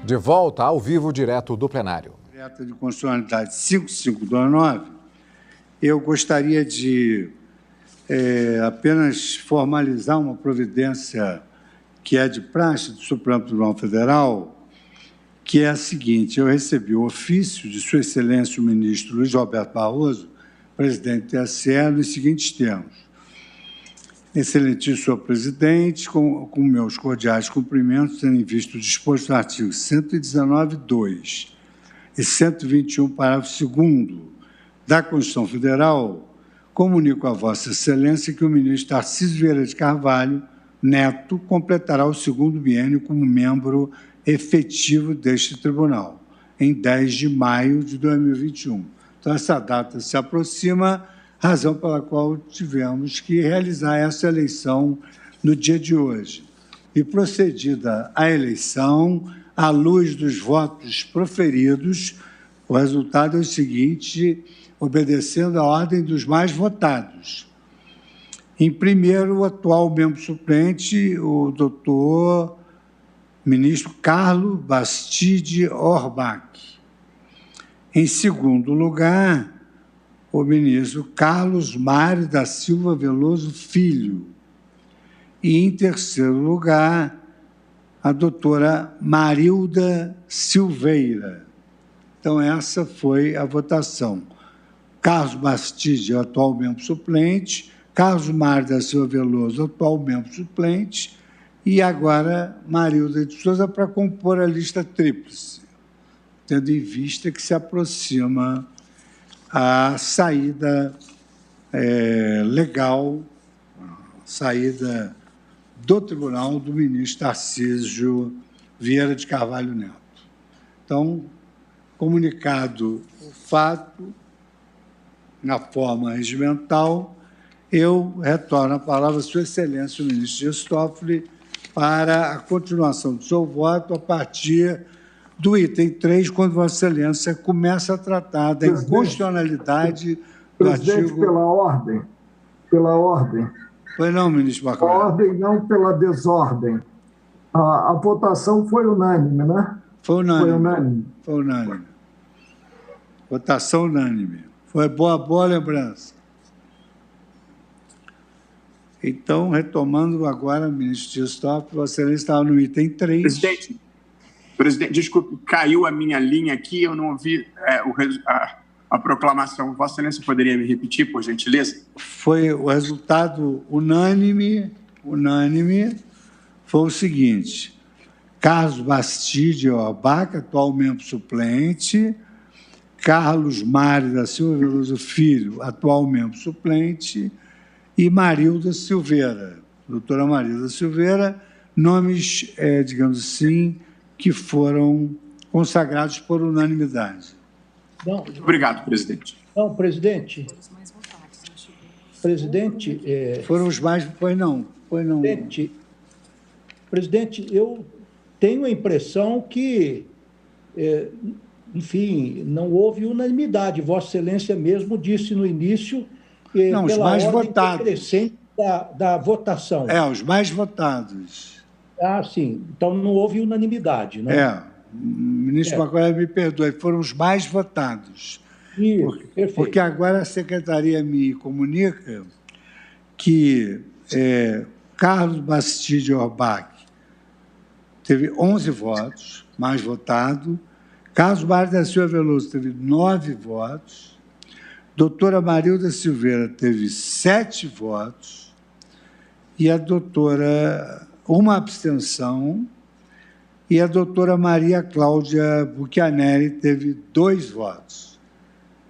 De volta ao vivo, direto do plenário. Direta de constitucionalidade 5529, eu gostaria de apenas formalizar uma providência que é de praxe do Supremo Tribunal Federal, que é a seguinte: eu recebi o ofício de Sua Excelência o ministro Luiz Roberto Barroso, presidente do TSE, nos seguintes termos: excelentíssimo senhor presidente, com meus cordiais cumprimentos, tendo em vista o disposto no artigo 119.2 e 121, parágrafo 2º da Constituição Federal, comunico a Vossa Excelência que o ministro Tarcísio Vieira de Carvalho Neto completará o segundo biênio como membro efetivo deste tribunal, em 10 de maio de 2021. Então, essa data se aproxima, razão pela qual tivemos que realizar essa eleição no dia de hoje. E procedida a eleição, à luz dos votos proferidos, o resultado é o seguinte, obedecendo à ordem dos mais votados. Em primeiro, o atual membro suplente, o doutor ministro Carlos Bastide Orbach. Em segundo lugar, o ministro Carlos Mário da Silva Veloso Filho. E, em terceiro lugar, a doutora Marilda Silveira. Então, essa foi a votação. Carlos Bastide, o atual membro suplente, Carlos Mário da Silva Veloso, atual membro suplente, e agora Marilda de Souza para compor a lista tríplice, tendo em vista que se aproxima a saída legal, saída do tribunal do ministro Tarcísio Vieira de Carvalho Neto. Então, comunicado o fato, na forma regimental, eu retorno a palavra à Sua Excelência, o ministro Dias Toffoli, para a continuação do seu voto a partir do item 3, quando Vossa Excelência começa a tratar da inconstitucionalidade do artigo... Pela ordem. Pois não, ministro Bacalhau. Pela ordem, não pela desordem. A votação foi unânime, né? Foi unânime. Votação unânime. Foi boa lembrança. Então, retomando agora, ministro Dias Toffoli, Vossa Excelência estava no item 3. Presidente, desculpe, caiu a minha linha aqui, eu não ouvi a proclamação. Vossa Excelência poderia me repetir, por gentileza? Foi o resultado unânime, foi o seguinte: Carlos Bastide Orbach, atual membro suplente, Carlos Mário da Silva Veloso Filho, atual membro suplente, e Marilda Silveira, doutora Marilda Silveira, nomes, digamos assim, que foram consagrados por unanimidade. Não, obrigado, presidente. Não, presidente. Presidente... Foram os mais... Pois não. Presidente, eu tenho a impressão que, enfim, não houve unanimidade. Vossa Excelência mesmo disse no início... Não, os mais votados. Da votação. Os mais votados. Ah, sim. Então, não houve unanimidade, né? O ministro Bacalhau me perdoe, foram os mais votados. Isso, perfeito. Porque agora a secretaria me comunica que Carlos Bastide Orbach teve 11 votos, mais votado. Carlos Mário da Silva Veloso teve 9 votos. Doutora Marilda Silveira teve 7 votos e a doutora, uma abstenção, e a doutora Maria Cláudia Bucchianelli teve 2 votos.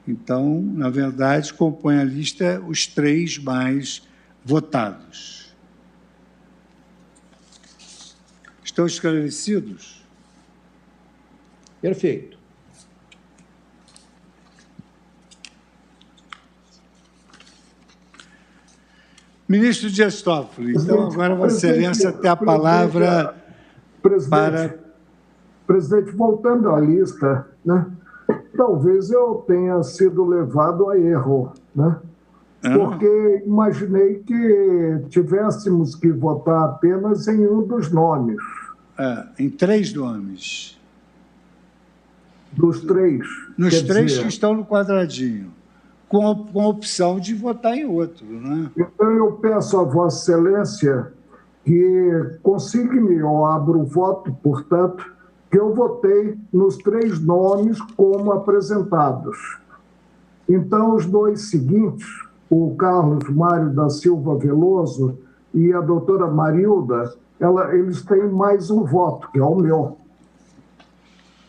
Então, na verdade, compõe a lista os 3 mais votados. Estão esclarecidos? Perfeito. Ministro Dias Toffoli, então agora Vossa Excelência tem a palavra para... Presidente, voltando à lista, né? Talvez eu tenha sido levado a erro, né? Porque imaginei que tivéssemos que votar apenas em um dos nomes. Em 3 nomes. Dos três. Nos três que estão no quadradinho, com a opção de votar em outro, né? Então, eu peço a Vossa Excelência que consigne, eu abro o voto, portanto, que eu votei nos três nomes como apresentados. Então, os dois seguintes, o Carlos Mário da Silva Veloso e a doutora Marilda, eles têm mais um voto, que é o meu.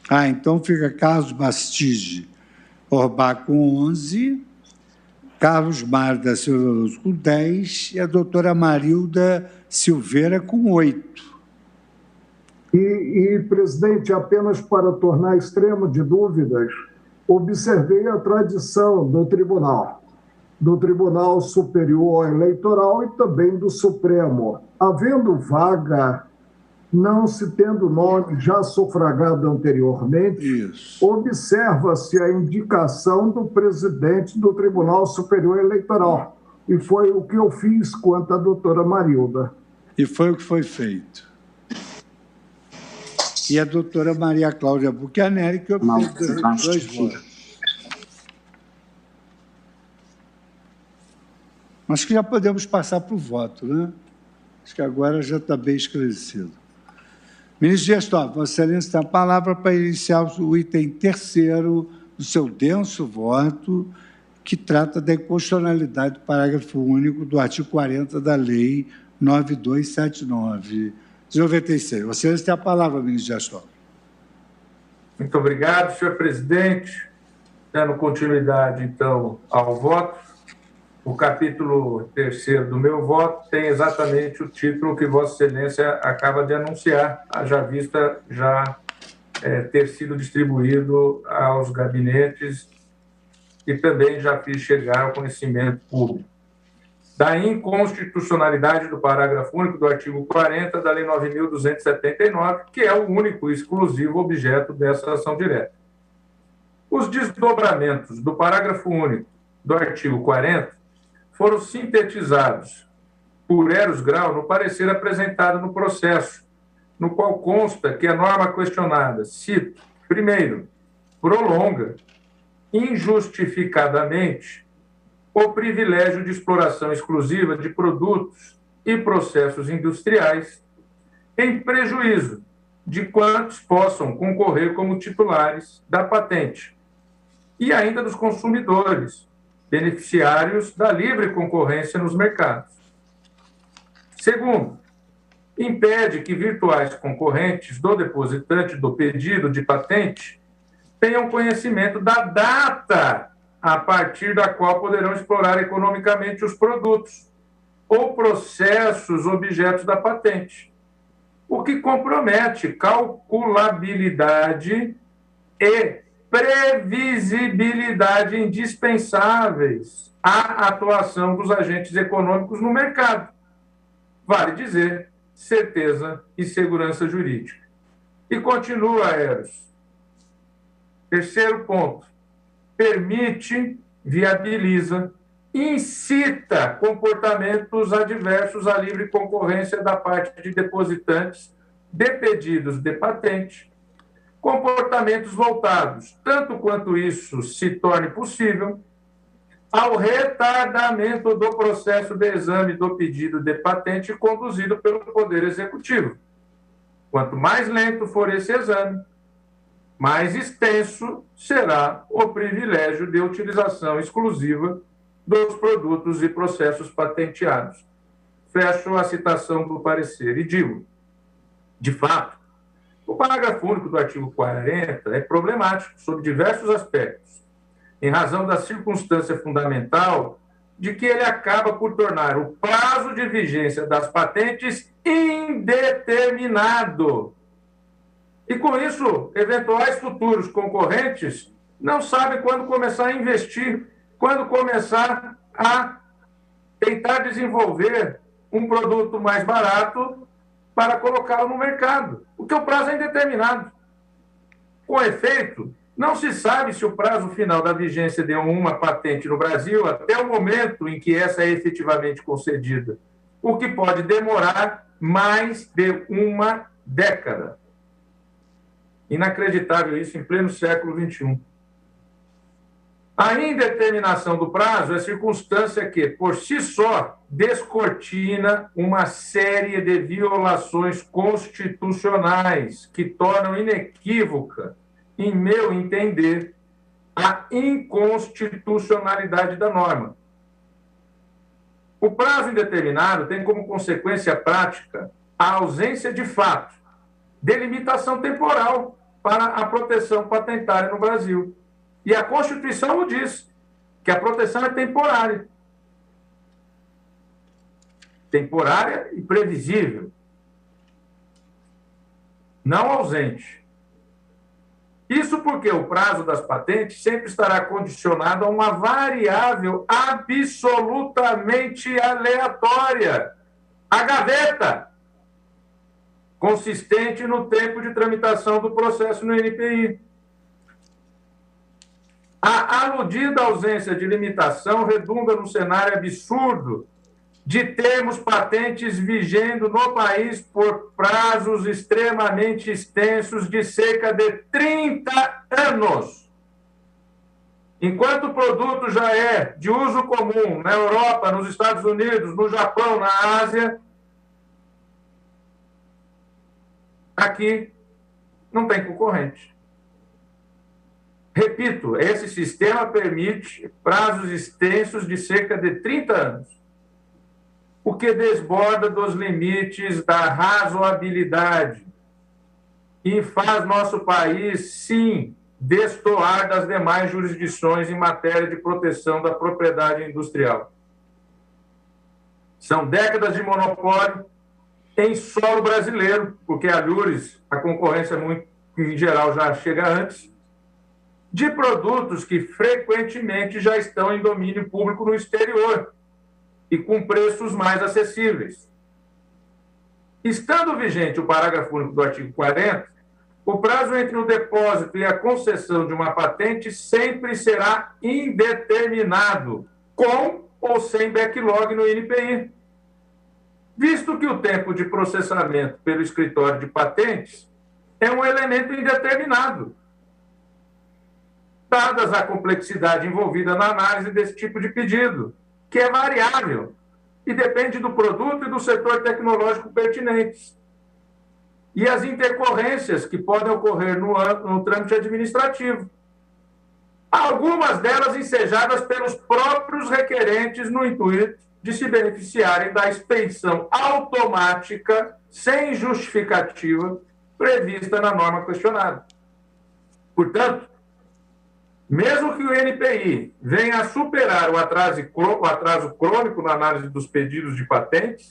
Então fica Carlos Bastide Orbach com 11, Carlos Mário da Silva Veloso com 10 e a doutora Marilda Silveira com 8. Presidente, apenas para tornar extremo de dúvidas, observei a tradição do Tribunal Superior Eleitoral e também do Supremo. Havendo vaga, não se tendo nome já sufragado anteriormente, observa-se a indicação do presidente do Tribunal Superior Eleitoral. E foi o que eu fiz quanto à doutora Marilda. E foi o que foi feito. E a doutora Maria Cláudia Bucchianelli, que obteve 2 votos. Acho que já podemos passar para o voto, né? Acho que agora já está bem esclarecido. Ministro Dias Toffoli, Vossa Excelência tem a palavra para iniciar o item 3º do seu denso voto, que trata da inconstitucionalidade do parágrafo único do artigo 40 da Lei 9279 de 96. Vossa Excelência tem a palavra, ministro Dias Toffoli. Muito obrigado, senhor presidente. Dando continuidade, então, ao voto, o capítulo 3º do meu voto tem exatamente o título que Vossa Excelência acaba de anunciar, haja vista já ter sido distribuído aos gabinetes e também já fiz chegar ao conhecimento público. Da inconstitucionalidade do parágrafo único do artigo 40 da Lei 9.279, que é o único e exclusivo objeto dessa ação direta. Os desdobramentos do parágrafo único do artigo 40 foram sintetizados por Eros Grau no parecer apresentado no processo, no qual consta que a norma questionada, cito, primeiro, prolonga injustificadamente o privilégio de exploração exclusiva de produtos e processos industriais em prejuízo de quantos possam concorrer como titulares da patente e ainda dos consumidores, beneficiários da livre concorrência nos mercados. Segundo, impede que virtuais concorrentes do depositante do pedido de patente tenham conhecimento da data a partir da qual poderão explorar economicamente os produtos ou processos objetos da patente, o que compromete calculabilidade e previsibilidade indispensáveis à atuação dos agentes econômicos no mercado. Vale dizer, certeza e segurança jurídica. E continua, Eros. Terceiro ponto. Permite, viabiliza, incita comportamentos adversos à livre concorrência da parte de depositantes de pedidos de patente, comportamentos voltados, tanto quanto isso se torne possível, ao retardamento do processo de exame do pedido de patente conduzido pelo Poder Executivo. Quanto mais lento for esse exame, mais extenso será o privilégio de utilização exclusiva dos produtos e processos patenteados. Fecho a citação do parecer e digo, de fato, o parágrafo único do artigo 40 é problemático sob diversos aspectos, em razão da circunstância fundamental de que ele acaba por tornar o prazo de vigência das patentes indeterminado. E, com isso, eventuais futuros concorrentes não sabem quando começar a investir, quando começar a tentar desenvolver um produto mais barato para colocá-lo no mercado, porque o prazo é indeterminado. Com efeito, não se sabe se o prazo final da vigência de uma patente no Brasil até o momento em que essa é efetivamente concedida, o que pode demorar mais de uma década. Inacreditável isso em pleno século XXI. A indeterminação do prazo é circunstância que, por si só, descortina uma série de violações constitucionais que tornam inequívoca, em meu entender, a inconstitucionalidade da norma. O prazo indeterminado tem como consequência prática a ausência de fato, delimitação temporal para a proteção patentária no Brasil. E a Constituição o diz, que a proteção é temporária. Temporária e previsível. Não ausente. Isso porque o prazo das patentes sempre estará condicionado a uma variável absolutamente aleatória, a gaveta, consistente no tempo de tramitação do processo no NPI. A aludida ausência de limitação redunda no cenário absurdo de termos patentes vigendo no país por prazos extremamente extensos de cerca de 30 anos. Enquanto o produto já é de uso comum na Europa, nos Estados Unidos, no Japão, na Ásia, aqui não tem concorrente. Repito, esse sistema permite prazos extensos de cerca de 30 anos, o que desborda dos limites da razoabilidade e faz nosso país, sim, destoar das demais jurisdições em matéria de proteção da propriedade industrial. São décadas de monopólio em solo brasileiro, porque a Lures, a concorrência muito, em geral já chega antes, de produtos que frequentemente já estão em domínio público no exterior e com preços mais acessíveis. Estando vigente o parágrafo único do artigo 40, o prazo entre o depósito e a concessão de uma patente sempre será indeterminado, com ou sem backlog no INPI, visto que o tempo de processamento pelo escritório de patentes é um elemento indeterminado, dadas a complexidade envolvida na análise desse tipo de pedido, que é variável e depende do produto e do setor tecnológico pertinentes, e as intercorrências que podem ocorrer no trâmite administrativo. Algumas delas ensejadas pelos próprios requerentes no intuito de se beneficiarem da expensão automática, sem justificativa, prevista na norma questionada. Portanto, mesmo que o NPI venha a superar o atraso crônico na análise dos pedidos de patentes,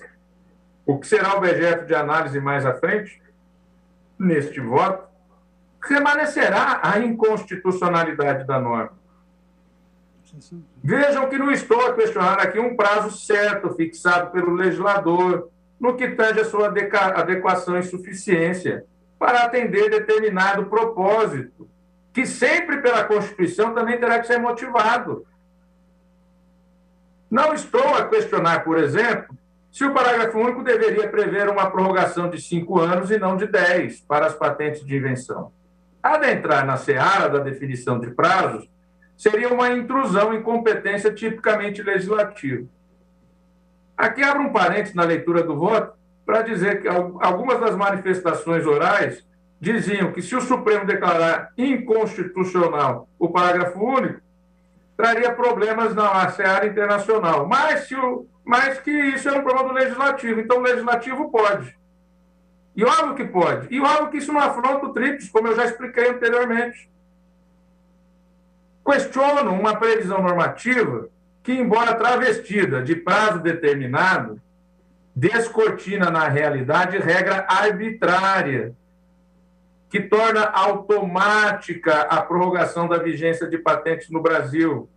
o que será objeto de análise mais à frente, neste voto, permanecerá a inconstitucionalidade da norma. Vejam que não estou a questionar aqui um prazo certo fixado pelo legislador no que tange a sua adequação e suficiência para atender determinado propósito, que sempre pela Constituição também terá que ser motivado. Não estou a questionar, por exemplo, se o parágrafo único deveria prever uma prorrogação de 5 anos e não de 10 para as patentes de invenção. Adentrar na seara da definição de prazos seria uma intrusão em competência tipicamente legislativa. Aqui abro um parênteses na leitura do voto para dizer que algumas das manifestações orais diziam que se o Supremo declarar inconstitucional o parágrafo único, traria problemas na seara internacional. Mas que isso é um problema do Legislativo, então o Legislativo pode. E óbvio que pode. E óbvio que isso não afronta o tríplice, como eu já expliquei anteriormente. Questiono uma previsão normativa que, embora travestida de prazo determinado, descortina na realidade regra arbitrária, que torna automática a prorrogação da vigência de patentes no Brasil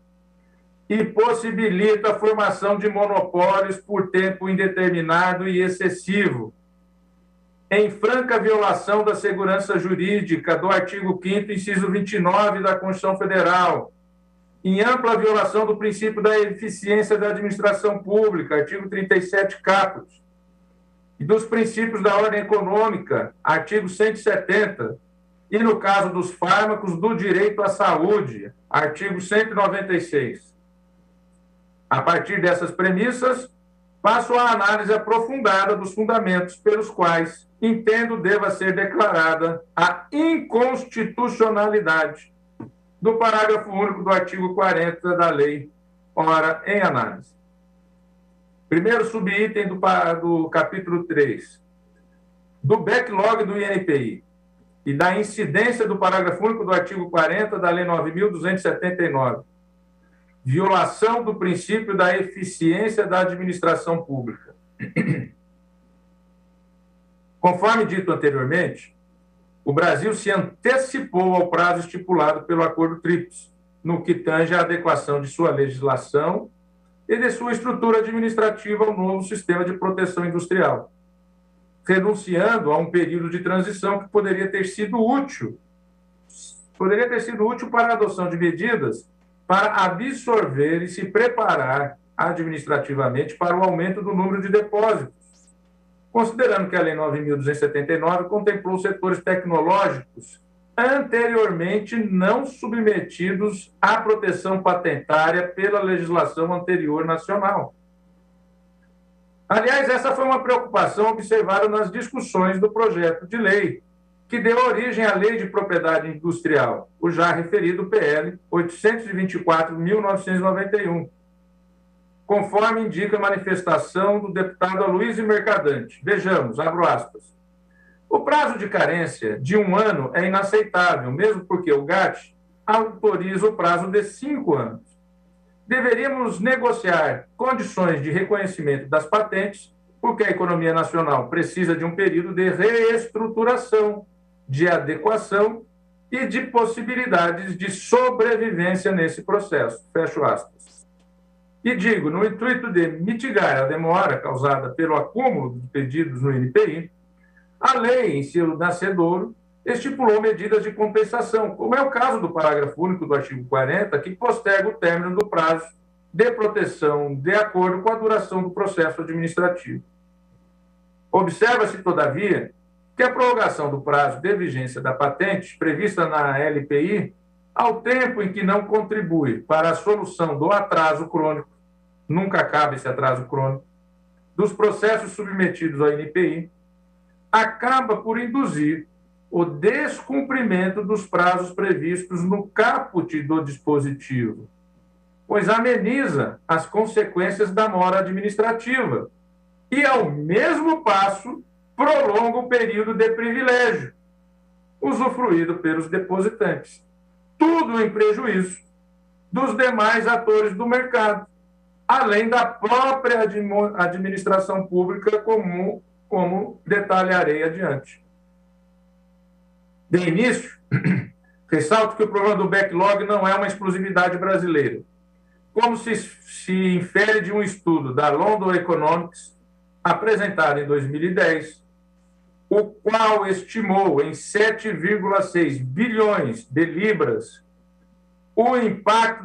e possibilita a formação de monopólios por tempo indeterminado e excessivo, em franca violação da segurança jurídica do artigo 5º, inciso 29 da Constituição Federal, em ampla violação do princípio da eficiência da administração pública, artigo 37 caput, e dos princípios da ordem econômica, artigo 170, e, no caso dos fármacos, do direito à saúde, artigo 196. A partir dessas premissas, passo à análise aprofundada dos fundamentos pelos quais entendo deva ser declarada a inconstitucionalidade do parágrafo único do artigo 40 da lei. Ora, em análise. Primeiro subitem do capítulo 3, do backlog do INPI e da incidência do parágrafo único do artigo 40 da lei 9.279, violação do princípio da eficiência da administração pública. Conforme dito anteriormente, o Brasil se antecipou ao prazo estipulado pelo Acordo TRIPS, no que tange à adequação de sua legislação e de sua estrutura administrativa ao novo sistema de proteção industrial, renunciando a um período de transição que poderia ter sido útil para a adoção de medidas para absorver e se preparar administrativamente para o aumento do número de depósitos, considerando que a Lei 9.279 contemplou setores tecnológicos anteriormente não submetidos à proteção patentária pela legislação anterior nacional. Aliás, essa foi uma preocupação observada nas discussões do projeto de lei, que deu origem à Lei de Propriedade Industrial, o já referido PL 824/1991, conforme indica a manifestação do deputado Aloysio Mercadante. Vejamos, abro aspas. O prazo de carência de 1 ano é inaceitável, mesmo porque o GATT autoriza o prazo de 5 anos. Deveríamos negociar condições de reconhecimento das patentes, porque a economia nacional precisa de um período de reestruturação, de adequação e de possibilidades de sobrevivência nesse processo. Fecho aspas. E digo, no intuito de mitigar a demora causada pelo acúmulo de pedidos no INPI, a lei, em seu nascedouro, estipulou medidas de compensação, como é o caso do parágrafo único do artigo 40, que posterga o término do prazo de proteção de acordo com a duração do processo administrativo. Observa-se, todavia, que a prorrogação do prazo de vigência da patente, prevista na LPI, ao tempo em que não contribui para a solução do atraso crônico, nunca acaba esse atraso crônico, dos processos submetidos ao INPI, acaba por induzir o descumprimento dos prazos previstos no caput do dispositivo, pois ameniza as consequências da mora administrativa e, ao mesmo passo, prolonga o período de privilégio usufruído pelos depositantes, tudo em prejuízo dos demais atores do mercado, além da própria administração pública comum, como detalharei adiante. De início, ressalto que o problema do backlog não é uma exclusividade brasileira. Como se infere de um estudo da London Economics, apresentado em 2010, o qual estimou em 7,6 bilhões de libras o impacto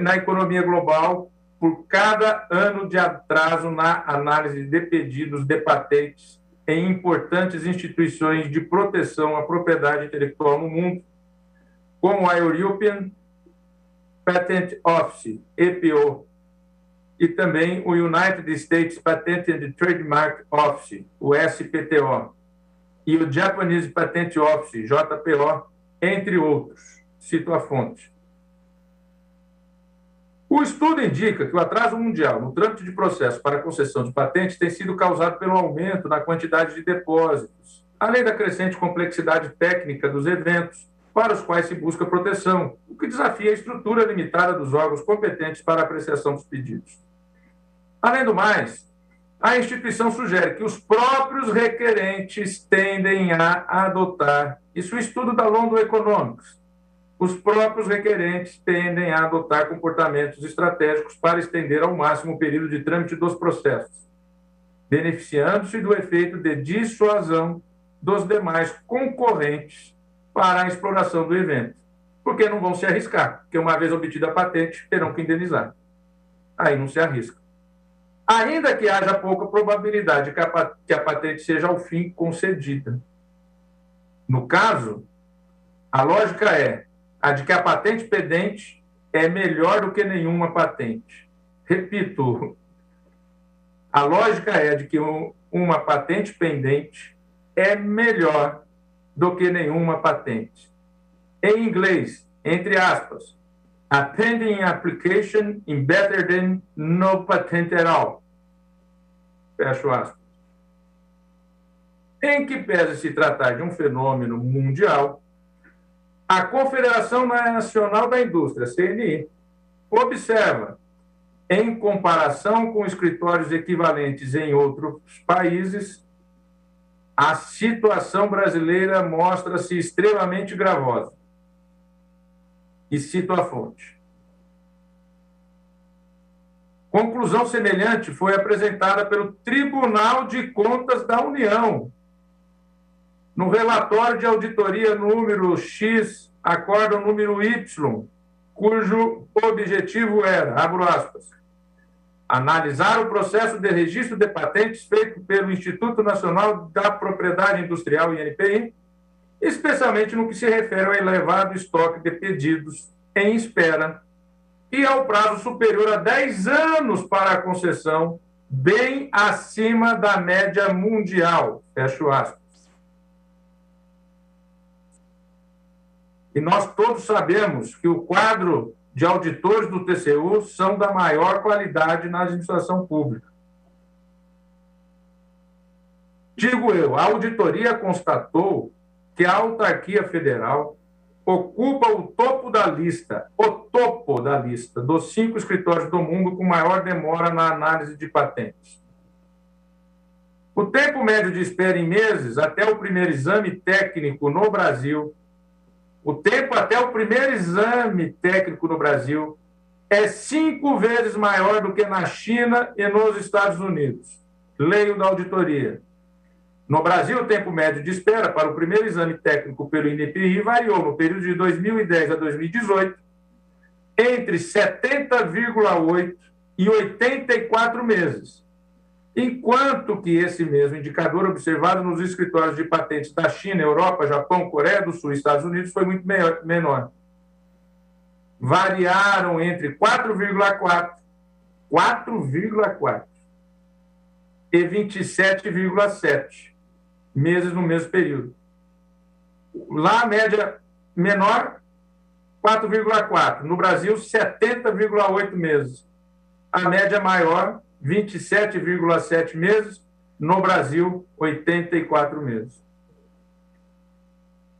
na economia global por cada ano de atraso na análise de pedidos de patentes em importantes instituições de proteção à propriedade intelectual no mundo, como a European Patent Office, EPO, e também o United States Patent and Trademark Office, o SPTO, e o Japanese Patent Office, JPO, entre outros. Cito a fonte. O estudo indica que o atraso mundial no trâmite de processo para concessão de patentes tem sido causado pelo aumento na quantidade de depósitos, além da crescente complexidade técnica dos eventos para os quais se busca proteção, o que desafia a estrutura limitada dos órgãos competentes para a apreciação dos pedidos. Além do mais, a instituição sugere que os próprios requerentes tendem a adotar, isso é o estudo da London Economics, os próprios requerentes tendem a adotar comportamentos estratégicos para estender ao máximo o período de trâmite dos processos, beneficiando-se do efeito de dissuasão dos demais concorrentes para a exploração do evento, porque não vão se arriscar, porque uma vez obtida a patente, terão que indenizar. Aí não se arrisca. Ainda que haja pouca probabilidade que a patente seja, ao fim, concedida. No caso, A lógica é a de que a patente pendente é melhor do que nenhuma patente. Repito, a lógica é a de que uma patente pendente é melhor do que nenhuma patente. Em inglês, entre aspas, a pending application is better than no patent at all. Fecho aspas. Em que pese se tratar de um fenômeno mundial, a Confederação Nacional da Indústria, CNI, observa, em comparação com escritórios equivalentes em outros países, a situação brasileira mostra-se extremamente gravosa. E cito a fonte. Conclusão semelhante foi apresentada pelo Tribunal de Contas da União, no relatório de auditoria número X, acórdão número Y, cujo objetivo era, abro aspas, analisar o processo de registro de patentes feito pelo Instituto Nacional da Propriedade Industrial, INPI, especialmente no que se refere ao elevado estoque de pedidos em espera e ao prazo superior a 10 anos para a concessão, bem acima da média mundial, fecho aspas. E nós todos sabemos que o quadro de auditores do TCU são da maior qualidade na administração pública. Digo eu, a auditoria constatou que a autarquia federal ocupa o topo da lista dos 5 escritórios do mundo com maior demora na análise de patentes. O tempo médio de espera em meses até o primeiro exame técnico no Brasil, é 5 vezes maior do que na China e nos Estados Unidos. Leio da auditoria. No Brasil, o tempo médio de espera para o primeiro exame técnico pelo INPI variou, no período de 2010 a 2018, entre 70,8 e 84 meses, enquanto que esse mesmo indicador observado nos escritórios de patentes da China, Europa, Japão, Coreia do Sul e Estados Unidos foi muito menor. Variaram entre 4,4 e 27,7 meses no mesmo período. Lá, a média menor, 4,4. No Brasil, 70,8 meses. A média maior, 27,7 meses. No Brasil, 84 meses.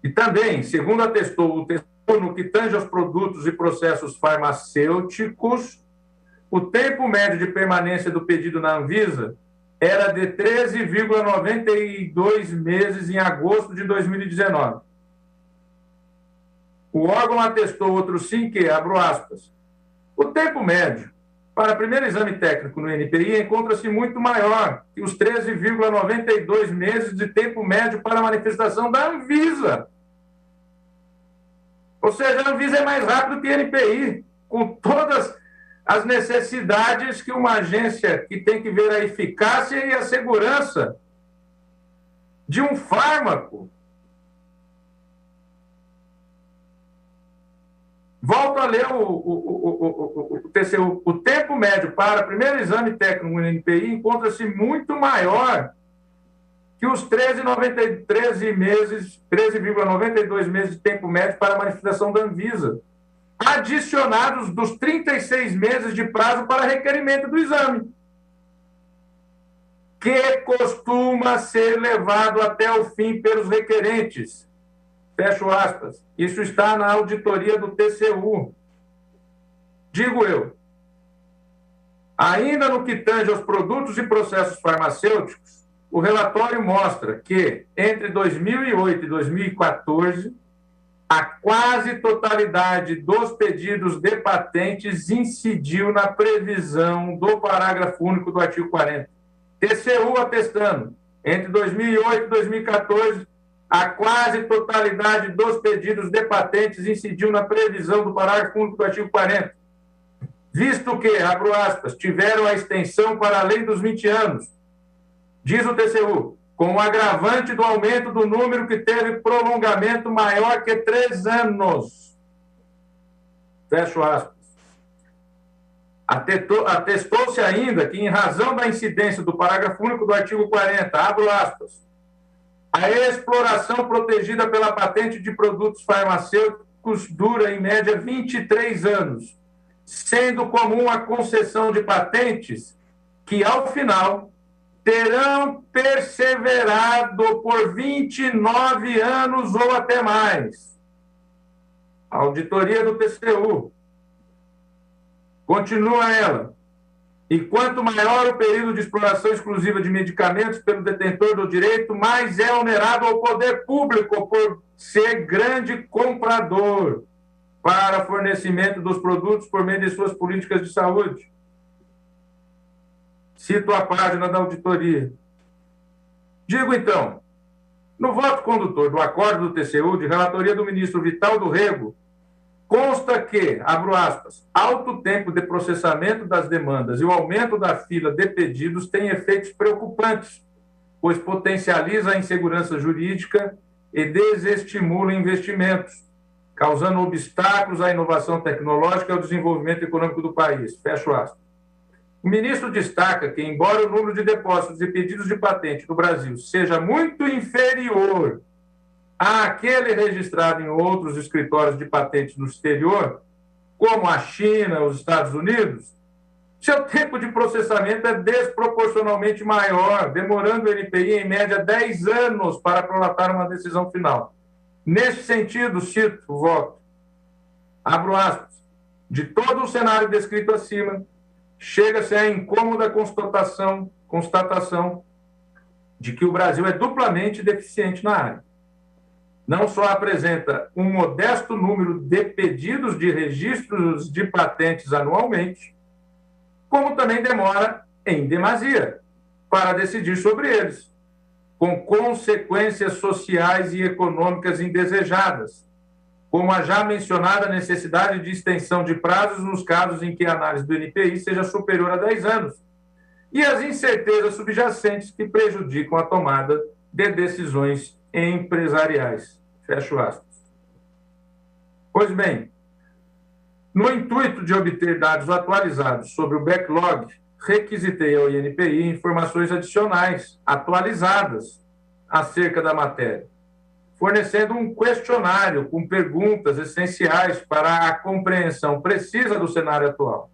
E também, segundo atestou o TCU, no que tange aos produtos e processos farmacêuticos, o tempo médio de permanência do pedido na Anvisa era de 13,92 meses em agosto de 2019. O órgão atestou outro sim que, abro aspas, o tempo médio para primeiro exame técnico no INPI encontra-se muito maior que os 13,92 meses de tempo médio para a manifestação da Anvisa. Ou seja, a Anvisa é mais rápido que a INPI, com todas as necessidades que uma agência que tem que ver a eficácia e a segurança de um fármaco. Volto a ler o TCU. O tempo médio para o primeiro exame técnico no INPI encontra-se muito maior que os 13,92 meses de tempo médio para a manifestação da Anvisa, adicionados dos 36 meses de prazo para requerimento do exame, que costuma ser levado até o fim pelos requerentes. Fecho aspas. Isso está na auditoria do TCU. Digo eu, ainda no que tange aos produtos e processos farmacêuticos, o relatório mostra que, entre 2008 e 2014, a quase totalidade dos pedidos de patentes incidiu na previsão do parágrafo único do artigo 40. TCU atestando, entre 2008 e 2014, a quase totalidade dos pedidos de patentes incidiu na previsão do parágrafo único do artigo 40. Visto que, abro aspas, tiveram a extensão para além dos 20 anos, diz o TCU, com o agravante do aumento do número que teve prolongamento maior que 3 anos. Fecho aspas. Atestou-se ainda que, em razão da incidência do parágrafo único do artigo 40, abro aspas, a exploração protegida pela patente de produtos farmacêuticos dura, em média, 23 anos, sendo comum a concessão de patentes que, ao final, terão perseverado por 29 anos ou até mais. Auditoria do TCU. Continua ela. E quanto maior o período de exploração exclusiva de medicamentos pelo detentor do direito, mais é onerado ao poder público por ser grande comprador para fornecimento dos produtos por meio de suas políticas de saúde. Cito a página da auditoria. Digo, então, no voto condutor do acordo do TCU, de relatoria do ministro Vital do Rego, consta que, abro aspas, alto tempo de processamento das demandas e o aumento da fila de pedidos têm efeitos preocupantes, pois potencializa a insegurança jurídica e desestimula investimentos, causando obstáculos à inovação tecnológica e ao desenvolvimento econômico do país. Fecho aspas. O ministro destaca que, embora o número de depósitos e pedidos de patente no Brasil seja muito inferior àquele registrado em outros escritórios de patentes no exterior, como a China, os Estados Unidos, seu tempo de processamento é desproporcionalmente maior, demorando o NPI, em média, 10 anos para prolatar uma decisão final. Neste sentido, cito o voto, abro aspas, de todo o cenário descrito acima, chega-se à incômoda constatação de que o Brasil é duplamente deficiente na área. Não só apresenta um modesto número de pedidos de registros de patentes anualmente, como também demora em demasia para decidir sobre eles, com consequências sociais e econômicas indesejadas, como a já mencionada necessidade de extensão de prazos nos casos em que a análise do NPI seja superior a 10 anos, e as incertezas subjacentes que prejudicam a tomada de decisões empresariais. Fecho aspas. Pois bem, no intuito de obter dados atualizados sobre o backlog, requisitei ao INPI informações adicionais, atualizadas, acerca da matéria, fornecendo um questionário com perguntas essenciais para a compreensão precisa do cenário atual.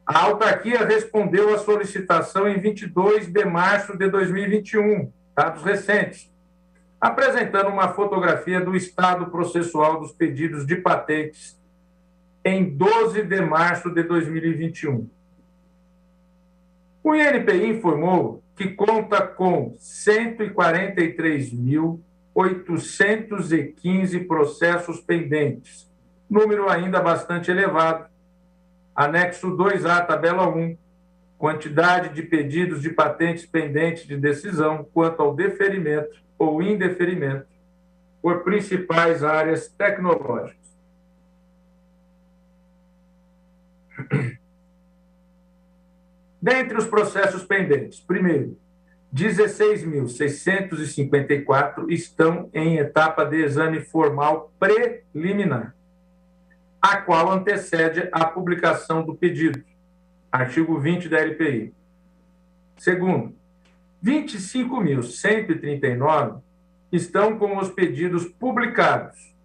A autarquia respondeu à solicitação em 22 de março de 2021, dados recentes, apresentando uma fotografia do estado processual dos pedidos de patentes em 12 de março de 2021. O INPI informou que conta com 143.815 processos pendentes, número ainda bastante elevado. Anexo 2A, tabela 1, quantidade de pedidos de patentes pendentes de decisão quanto ao deferimento ou indeferimento por principais áreas tecnológicas. Dentre os processos pendentes, primeiro, 16.654 estão em etapa de exame formal preliminar, a qual antecede a publicação do pedido, artigo 20 da LPI. Segundo, 25.139 estão com os pedidos publicados,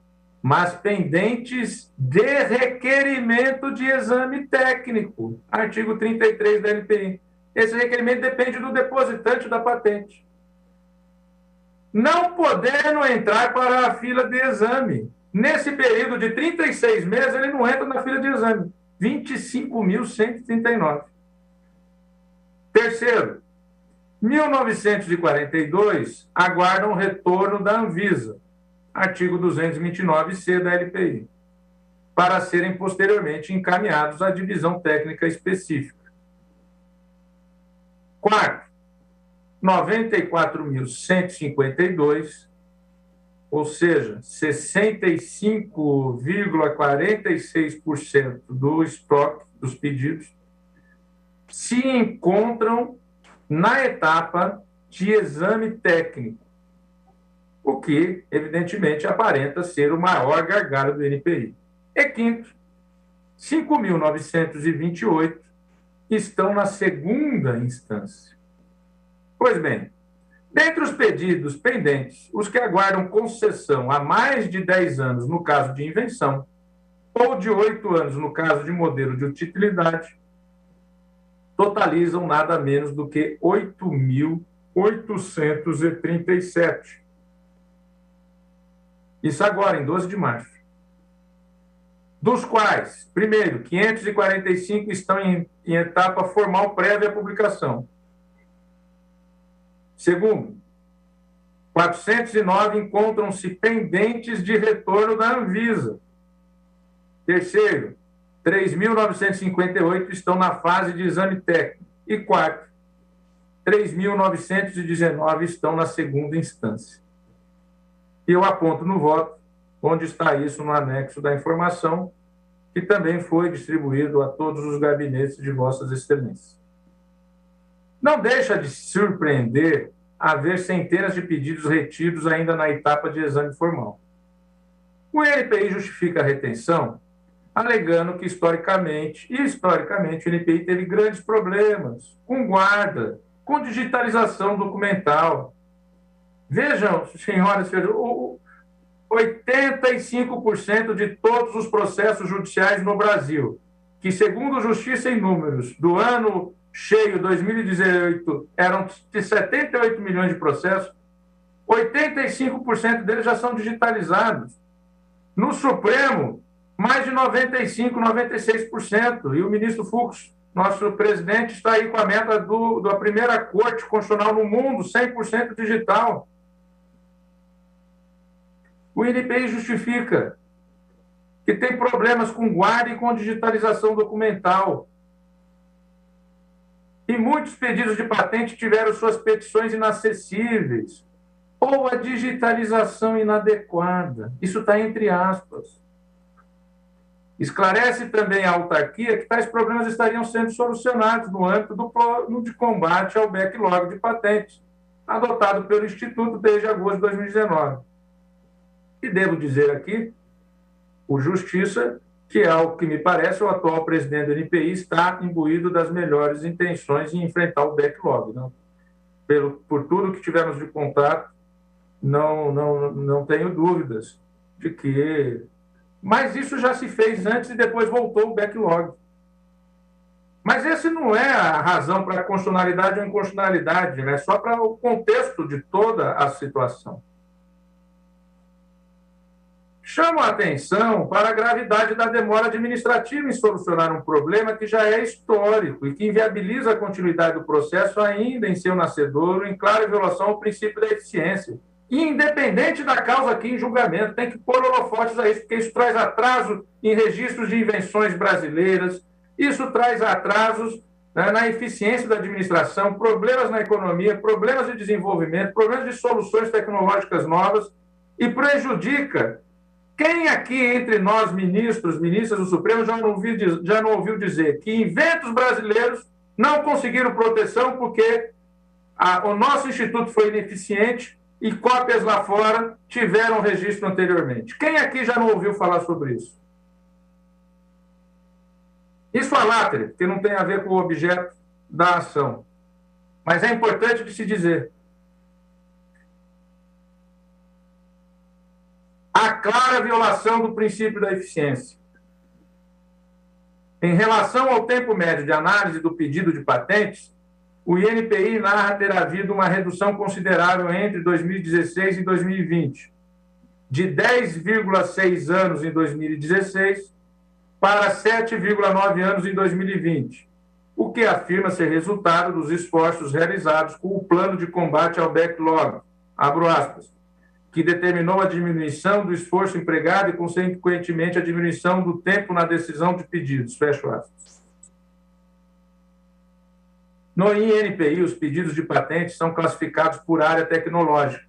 mas pendentes de requerimento de exame técnico, artigo 33 da LPI. Esse requerimento depende do depositante da patente, não podendo entrar para a fila de exame. Nesse período de 36 meses, ele não entra na fila de exame. 25.139. Terceiro, 1.942 aguardam retorno da Anvisa, artigo 229C da LPI, para serem posteriormente encaminhados à divisão técnica específica. Quarto, 94.152, ou seja, 65,46% do estoque dos pedidos, se encontram na etapa de exame técnico, o que, evidentemente, aparenta ser o maior gargalo do NPI. E quinto, 5.928 estão na segunda instância. Pois bem, dentre os pedidos pendentes, os que aguardam concessão há mais de 10 anos no caso de invenção, ou de 8 anos no caso de modelo de utilidade, totalizam nada menos do que 8.837. Isso agora, em 12 de março. Dos quais, primeiro, 545 estão em etapa formal prévia à publicação. Segundo, 409 encontram-se pendentes de retorno da Anvisa. Terceiro, 3.958 estão na fase de exame técnico. E quarto, 3.919 estão na segunda instância. E eu aponto no voto onde está isso no anexo da informação, que também foi distribuído a todos os gabinetes de Vossas Excelências. Não deixa de surpreender haver centenas de pedidos retidos ainda na etapa de exame formal. O NPI justifica a retenção alegando que, historicamente, o NPI teve grandes problemas com guarda, com digitalização documental. Vejam, senhoras e senhores, 85% de todos os processos judiciais no Brasil, que, segundo Justiça em Números, do ano cheio 2018, eram de 78 milhões de processos, 85% deles já são digitalizados. No Supremo, mais de 95%, 96%. E o ministro Fux, nosso presidente, está aí com a meta da primeira corte constitucional no mundo, 100% digital. O NPI justifica que tem problemas com guarda e com digitalização documental. E muitos pedidos de patente tiveram suas petições inacessíveis ou a digitalização inadequada. Isso está entre aspas. Esclarece também a autarquia que tais problemas estariam sendo solucionados no âmbito do plano de combate ao backlog de patentes, adotado pelo Instituto desde agosto de 2019. E devo dizer aqui, por justiça, que, ao que me parece, o atual presidente do NPI está imbuído das melhores intenções em enfrentar o backlog. Não? Por tudo que tivemos de contato, não tenho dúvidas de que... Mas isso já se fez antes e depois voltou o backlog. Mas esse não é a razão para a constitucionalidade ou inconstitucionalidade, é só para o contexto de toda a situação. Chamo a atenção para a gravidade da demora administrativa em solucionar um problema que já é histórico e que inviabiliza a continuidade do processo ainda em seu nascedouro, em clara violação ao princípio da eficiência. E independente da causa aqui em julgamento, tem que pôr holofotes a isso, porque isso traz atraso em registros de invenções brasileiras, isso traz atrasos na eficiência da administração, problemas na economia, problemas de desenvolvimento, problemas de soluções tecnológicas novas e prejudica. Quem aqui entre nós, ministras do Supremo, já não ouviu dizer que inventos brasileiros não conseguiram proteção porque o nosso instituto foi ineficiente e cópias lá fora tiveram registro anteriormente? Quem aqui já não ouviu falar sobre isso? Isso a látria, que não tem a ver com o objeto da ação. Mas é importante de se dizer. A clara violação do princípio da eficiência. Em relação ao tempo médio de análise do pedido de patentes, o INPI narra ter havido uma redução considerável entre 2016 e 2020, de 10,6 anos em 2016 para 7,9 anos em 2020, o que afirma ser resultado dos esforços realizados com o plano de combate ao backlog, abro aspas, que determinou a diminuição do esforço empregado e, consequentemente, a diminuição do tempo na decisão de pedidos, fecho aspas. No INPI, os pedidos de patentes são classificados por área tecnológica,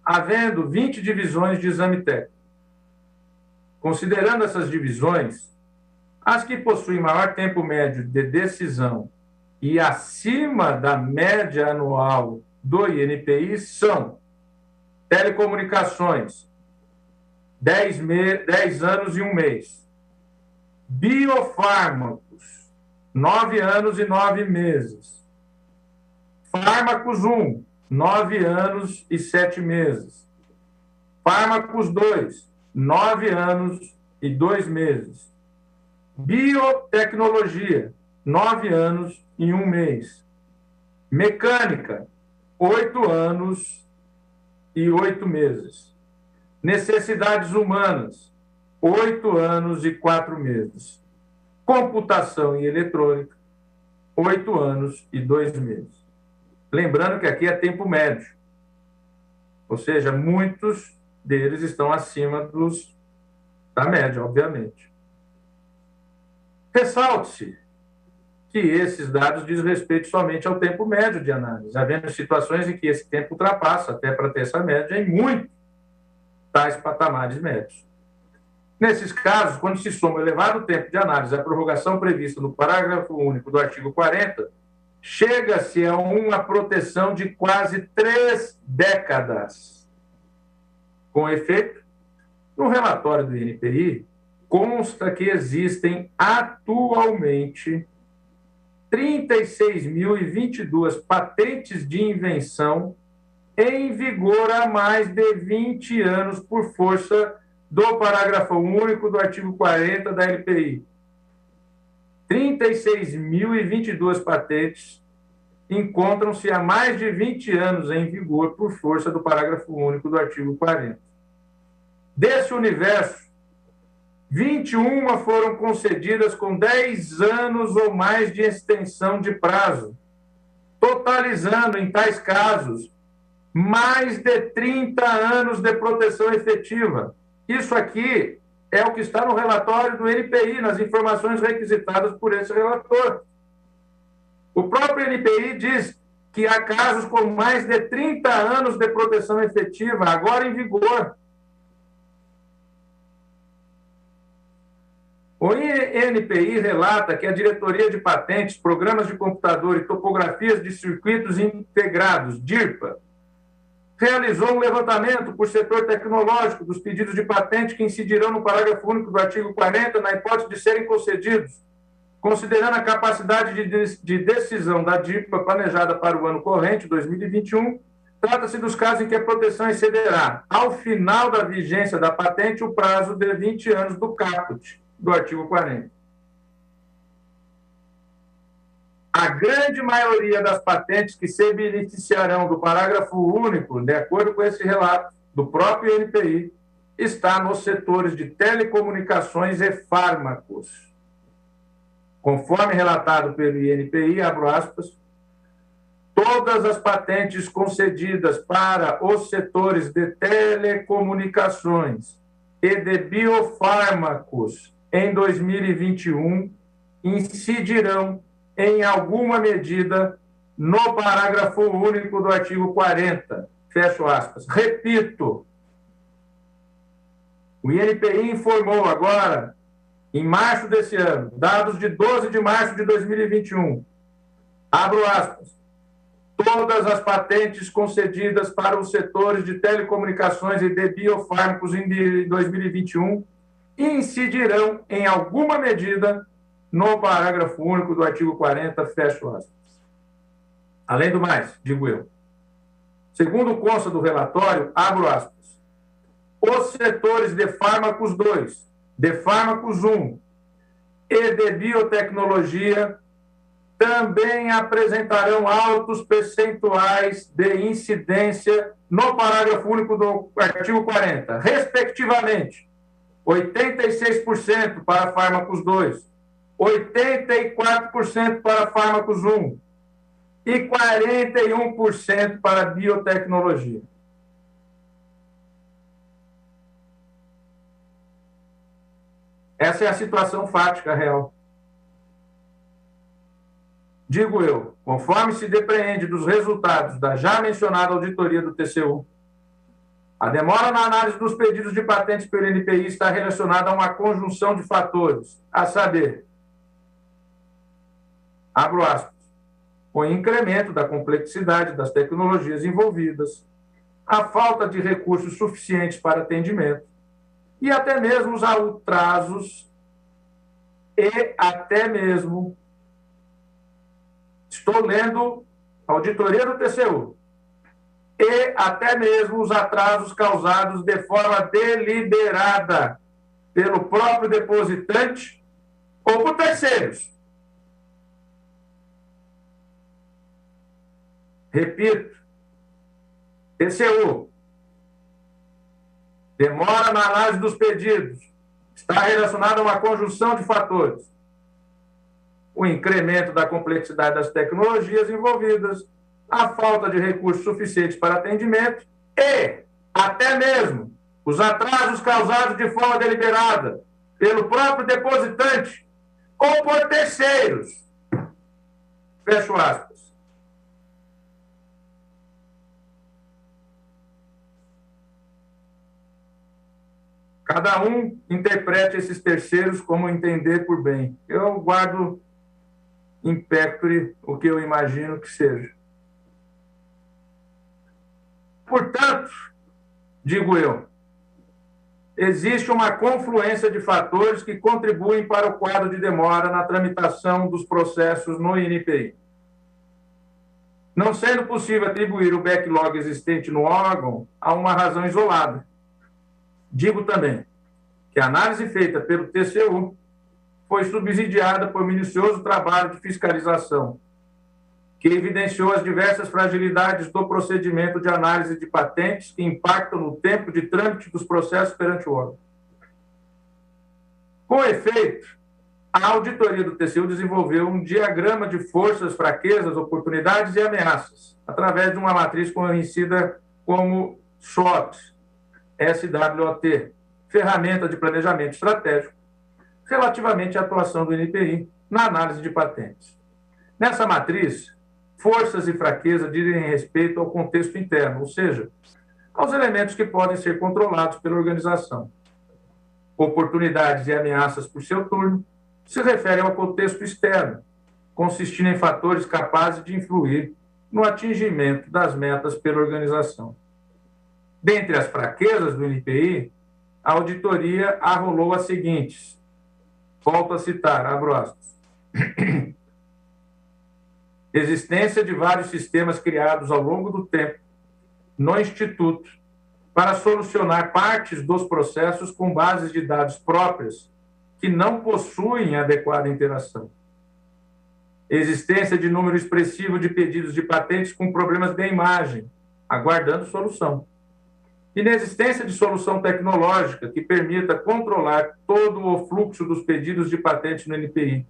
havendo 20 divisões de exame técnico. Considerando essas divisões, as que possuem maior tempo médio de decisão e acima da média anual do INPI são telecomunicações, 10 anos e 1 mês. Biofármacos, 9 anos e 9 meses. Fármacos 1, 9 anos e 7 meses. Fármacos 2, 9 anos e 2 meses. Biotecnologia, 9 anos e 1 mês. Mecânica, 8 anos e 8 meses. Necessidades humanas, 8 anos e 4 meses. Computação e eletrônica, 8 anos e 2 meses. Lembrando que aqui é tempo médio. Ou seja, muitos deles estão acima da média, obviamente. Ressalte-se que esses dados dizem respeito somente ao tempo médio de análise, havendo situações em que esse tempo ultrapassa, até para ter essa média, em muitos tais patamares médios. Nesses casos, quando se soma o elevado tempo de análise à prorrogação prevista no parágrafo único do artigo 40, chega-se a uma proteção de quase 3 décadas. Com efeito, no relatório do INPI, consta que existem atualmente 36.022 patentes de invenção em vigor há mais de 20 anos por força do parágrafo único do artigo 40 da LPI. 36.022 patentes encontram-se há mais de 20 anos em vigor por força do parágrafo único do artigo 40. Desse universo, 21 foram concedidas com 10 anos ou mais de extensão de prazo, totalizando, em tais casos, mais de 30 anos de proteção efetiva. Isso aqui é o que está no relatório do NPI, nas informações requisitadas por esse relator. O próprio NPI diz que há casos com mais de 30 anos de proteção efetiva, agora em vigor. O INPI relata que a Diretoria de Patentes, Programas de Computador e Topografias de Circuitos Integrados, DIRPA, realizou um levantamento por setor tecnológico dos pedidos de patente que incidirão no parágrafo único do artigo 40, na hipótese de serem concedidos, considerando a capacidade de decisão da DIRPA planejada para o ano corrente, 2021, trata-se dos casos em que a proteção excederá, ao final da vigência da patente, o prazo de 20 anos do caput do artigo 40. A grande maioria das patentes que se beneficiarão do parágrafo único, de acordo com esse relato do próprio INPI, está nos setores de telecomunicações e fármacos. Conforme relatado pelo INPI, abro aspas, todas as patentes concedidas para os setores de telecomunicações e de biofármacos em 2021 incidirão em alguma medida no parágrafo único do artigo 40. Fecho aspas. Repito, o INPI informou agora, em março desse ano, dados de 12 de março de 2021, abro aspas, todas as patentes concedidas para os setores de telecomunicações e de biofármacos em 2021 incidirão em alguma medida no parágrafo único do artigo 40, fecho aspas. Além do mais, digo eu, segundo consta do relatório, abro aspas, os setores de fármacos 2, de fármacos 1 e de biotecnologia também apresentarão altos percentuais de incidência no parágrafo único do artigo 40, respectivamente, 86% para fármacos 2, 84% para fármacos 1 e 41% para biotecnologia. Essa é a situação fática real. Digo eu, conforme se depreende dos resultados da já mencionada auditoria do TCU, a demora na análise dos pedidos de patentes pelo INPI está relacionada a uma conjunção de fatores, a saber, abro aspas, o incremento da complexidade das tecnologias envolvidas, a falta de recursos suficientes para atendimento e até mesmo os atrasos e até mesmo, estou lendo a auditoria do TCU, e até mesmo os atrasos causados de forma deliberada pelo próprio depositante ou por terceiros. Repito, TCU, demora na análise dos pedidos, está relacionado a uma conjunção de fatores. O incremento da complexidade das tecnologias envolvidas, a falta de recursos suficientes para atendimento e até mesmo os atrasos causados de forma deliberada pelo próprio depositante ou por terceiros. Fecho aspas. Cada um interprete esses terceiros como entender por bem. Eu guardo in pectore o que eu imagino que seja. Portanto, digo eu, existe uma confluência de fatores que contribuem para o quadro de demora na tramitação dos processos no INPI. Não sendo possível atribuir o backlog existente no órgão a uma razão isolada. Digo também que a análise feita pelo TCU foi subsidiada por minucioso trabalho de fiscalização, que evidenciou as diversas fragilidades do procedimento de análise de patentes que impactam no tempo de trâmite dos processos perante o órgão. Com efeito, a auditoria do TCU desenvolveu um diagrama de forças, fraquezas, oportunidades e ameaças, através de uma matriz conhecida como SWOT, SWOT, ferramenta de planejamento estratégico, relativamente à atuação do INPI na análise de patentes. Nessa matriz, forças e fraquezas dizem respeito ao contexto interno, ou seja, aos elementos que podem ser controlados pela organização. Oportunidades e ameaças, por seu turno, se referem ao contexto externo, consistindo em fatores capazes de influir no atingimento das metas pela organização. Dentre as fraquezas do INPI, a auditoria arrolou as seguintes. Volto a citar, abro aspas. Existência de vários sistemas criados ao longo do tempo no Instituto para solucionar partes dos processos com bases de dados próprias que não possuem adequada interação. Existência de número expressivo de pedidos de patentes com problemas de imagem, aguardando solução. Inexistência de solução tecnológica que permita controlar todo o fluxo dos pedidos de patente no NPI.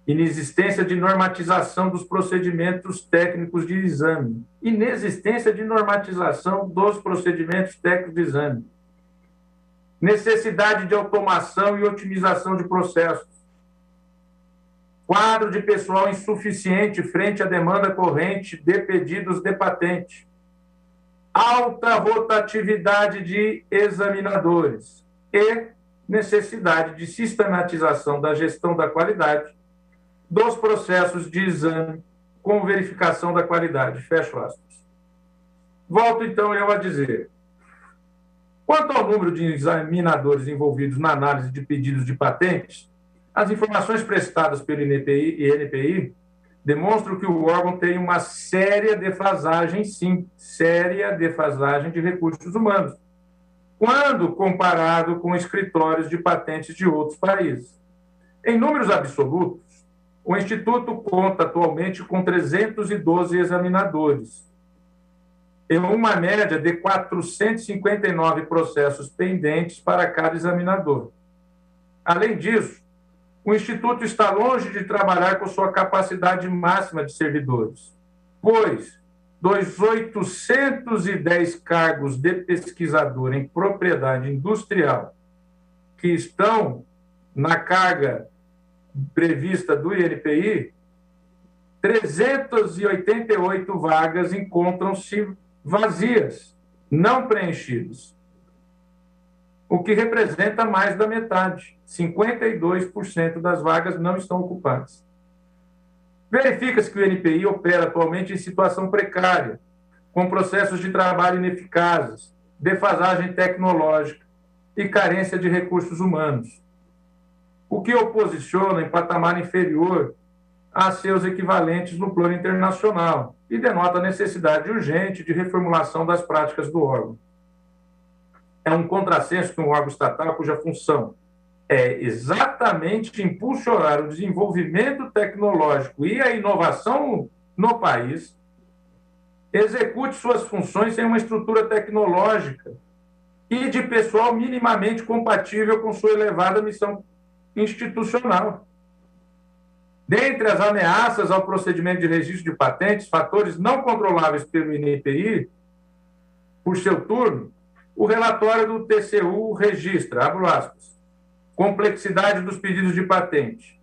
Inexistência de normatização dos procedimentos técnicos de exame. Inexistência de normatização dos procedimentos técnicos de exame. Necessidade de automação e otimização de processos. Quadro de pessoal insuficiente frente à demanda corrente de pedidos de patente. Alta rotatividade de examinadores e necessidade de sistematização da gestão da qualidade dos processos de exame com verificação da qualidade. Fecho aspas. Volto, então, eu a dizer. Quanto ao número de examinadores envolvidos na análise de pedidos de patentes, as informações prestadas pelo INPI e NPI demonstram que o órgão tem uma séria defasagem, sim, séria defasagem de recursos humanos, quando comparado com escritórios de patentes de outros países. Em números absolutos, o Instituto conta atualmente com 312 examinadores, em uma média de 459 processos pendentes para cada examinador. Além disso, o Instituto está longe de trabalhar com sua capacidade máxima de servidores, pois dos 810 cargos de pesquisador em propriedade industrial que estão na carga prevista do INPI, 388 vagas encontram-se vazias, não preenchidas, o que representa mais da metade, 52% das vagas não estão ocupadas. Verifica-se que o INPI opera atualmente em situação precária, com processos de trabalho ineficazes, defasagem tecnológica e carência de recursos humanos, o que o posiciona em patamar inferior a seus equivalentes no plano internacional e denota a necessidade urgente de reformulação das práticas do órgão. É um contrassenso que um órgão estatal cuja função é exatamente impulsionar o desenvolvimento tecnológico e a inovação no país execute suas funções sem uma estrutura tecnológica e de pessoal minimamente compatível com sua elevada missão institucional. Dentre as ameaças ao procedimento de registro de patentes, fatores não controláveis pelo INPI, por seu turno, o relatório do TCU registra, abro aspas, complexidade dos pedidos de patente,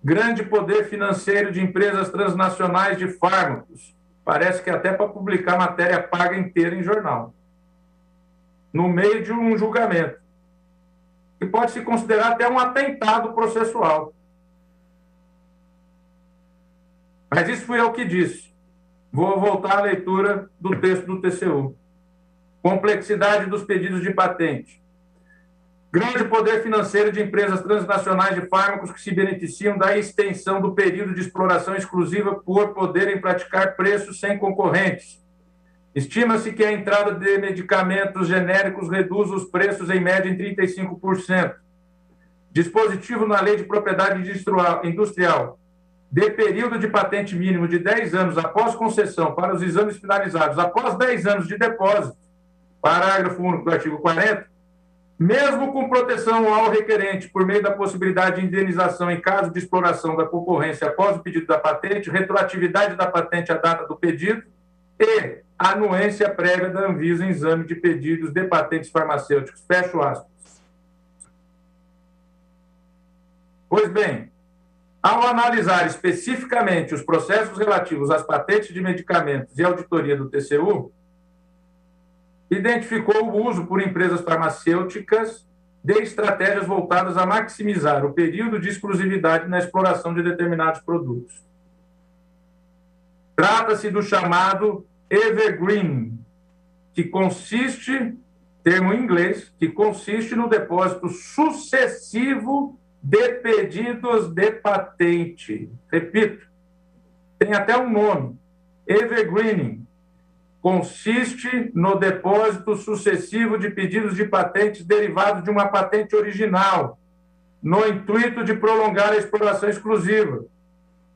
grande poder financeiro de empresas transnacionais de fármacos, parece que até para publicar matéria paga inteira em jornal, no meio de um julgamento, que pode se considerar até um atentado processual. Mas isso fui eu que disse. Vou voltar à leitura do texto do TCU. Complexidade dos pedidos de patente. Grande poder financeiro de empresas transnacionais de fármacos que se beneficiam da extensão do período de exploração exclusiva por poderem praticar preços sem concorrentes. Estima-se que a entrada de medicamentos genéricos reduz os preços em média em 35%. Dispositivo na Lei de Propriedade Industrial de período de patente mínimo de 10 anos após concessão para os exames finalizados após 10 anos de depósito, parágrafo único do artigo 40, mesmo com proteção ao requerente por meio da possibilidade de indenização em caso de exploração da concorrência após o pedido da patente, retroatividade da patente à data do pedido e anuência prévia da Anvisa em exame de pedidos de patentes farmacêuticos. Fecho aspas. Pois bem, ao analisar especificamente os processos relativos às patentes de medicamentos e auditoria do TCU, identificou o uso por empresas farmacêuticas de estratégias voltadas a maximizar o período de exclusividade na exploração de determinados produtos. Trata-se do chamado evergreen, que consiste, termo em inglês, que consiste no depósito sucessivo de pedidos de patente. Repito, tem até um nome, evergreening. Consiste no depósito sucessivo de pedidos de patentes derivados de uma patente original, no intuito de prolongar a exploração exclusiva,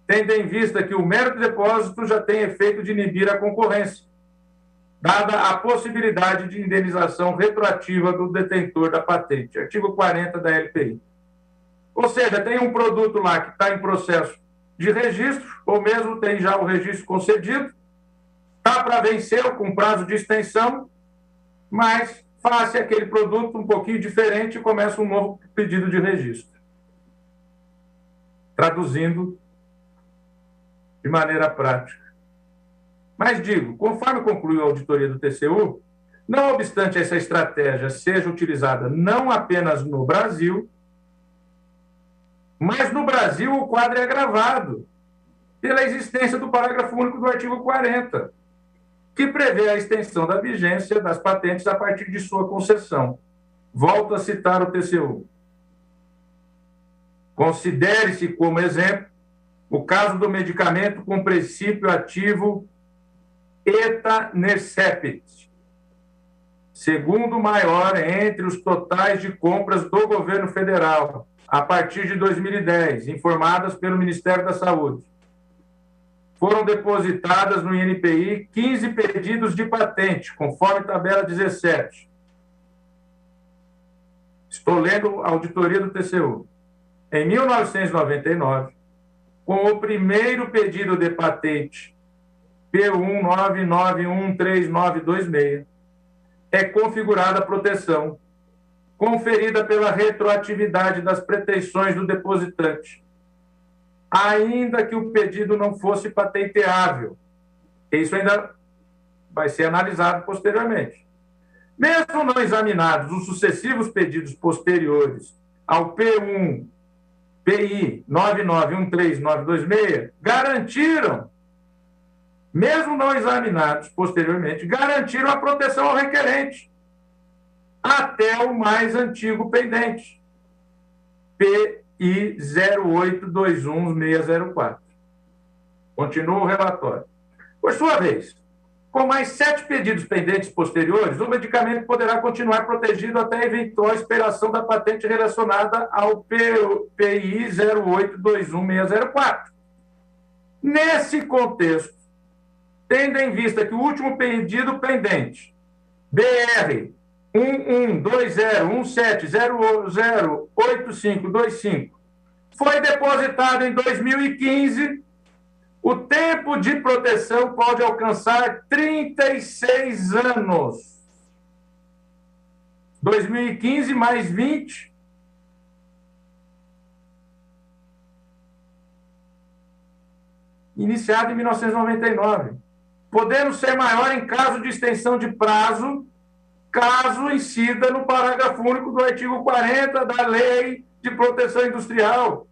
tendo em vista que o mero depósito já tem efeito de inibir a concorrência, dada a possibilidade de indenização retroativa do detentor da patente. Artigo 40 da LPI. Ou seja, tem um produto lá que está em processo de registro, ou mesmo tem já o registro concedido, está para vencer com prazo de extensão, mas faz aquele produto um pouquinho diferente e começa um novo pedido de registro. Traduzindo de maneira prática. Mas digo, conforme concluiu a auditoria do TCU, não obstante essa estratégia seja utilizada não apenas no Brasil, mas no Brasil o quadro é agravado pela existência do parágrafo único do artigo 40, que prevê a extensão da vigência das patentes a partir de sua concessão. Volto a citar o TCU. Considere-se como exemplo o caso do medicamento com princípio ativo etanercept, segundo maior entre os totais de compras do governo federal, a partir de 2010, informadas pelo Ministério da Saúde. Foram depositadas no INPI 15 pedidos de patente, conforme tabela 17. Estou lendo a auditoria do TCU. Em 1999, com o primeiro pedido de patente P199139926, é configurada a proteção conferida pela retroatividade das pretensões do depositante, ainda que o pedido não fosse patenteável. Isso ainda vai ser analisado posteriormente. Mesmo não examinados os sucessivos pedidos posteriores ao P1 PI 9913926, garantiram, mesmo não examinados posteriormente, garantiram a proteção ao requerente até o mais antigo pendente, PI 0821604. Continua o relatório. Por sua vez, com mais 7 pedidos pendentes posteriores, o medicamento poderá continuar protegido até a eventual expiração da patente relacionada ao PI 0821604. Nesse contexto, tendo em vista que o último pedido pendente, BR 112017008525, foi depositado em 2015, o tempo de proteção pode alcançar 36 anos. 2015 mais 20. Iniciado em 1999. Podendo ser maior em caso de extensão de prazo, caso incida no parágrafo único do artigo 40 da Lei de Proteção Industrial.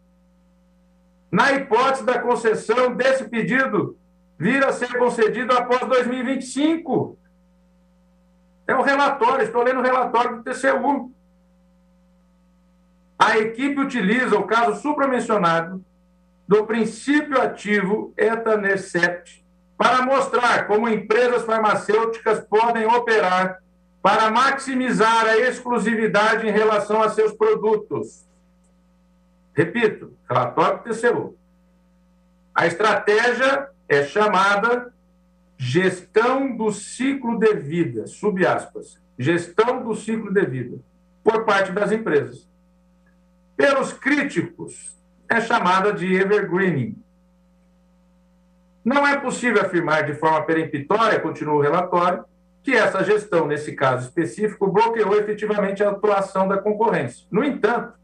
Na hipótese da concessão desse pedido vir a ser concedido após 2025. É o relatório, estou lendo o relatório do TCU. A equipe utiliza o caso supramencionado do princípio ativo etanercept para mostrar como empresas farmacêuticas podem operar para maximizar a exclusividade em relação a seus produtos. Repito, relatório do TCU. A estratégia é chamada gestão do ciclo de vida, subaspas, gestão do ciclo de vida, por parte das empresas. Pelos críticos, é chamada de evergreening. Não é possível afirmar de forma peremptória, continua o relatório, que essa gestão, nesse caso específico, bloqueou efetivamente a atuação da concorrência. No entanto,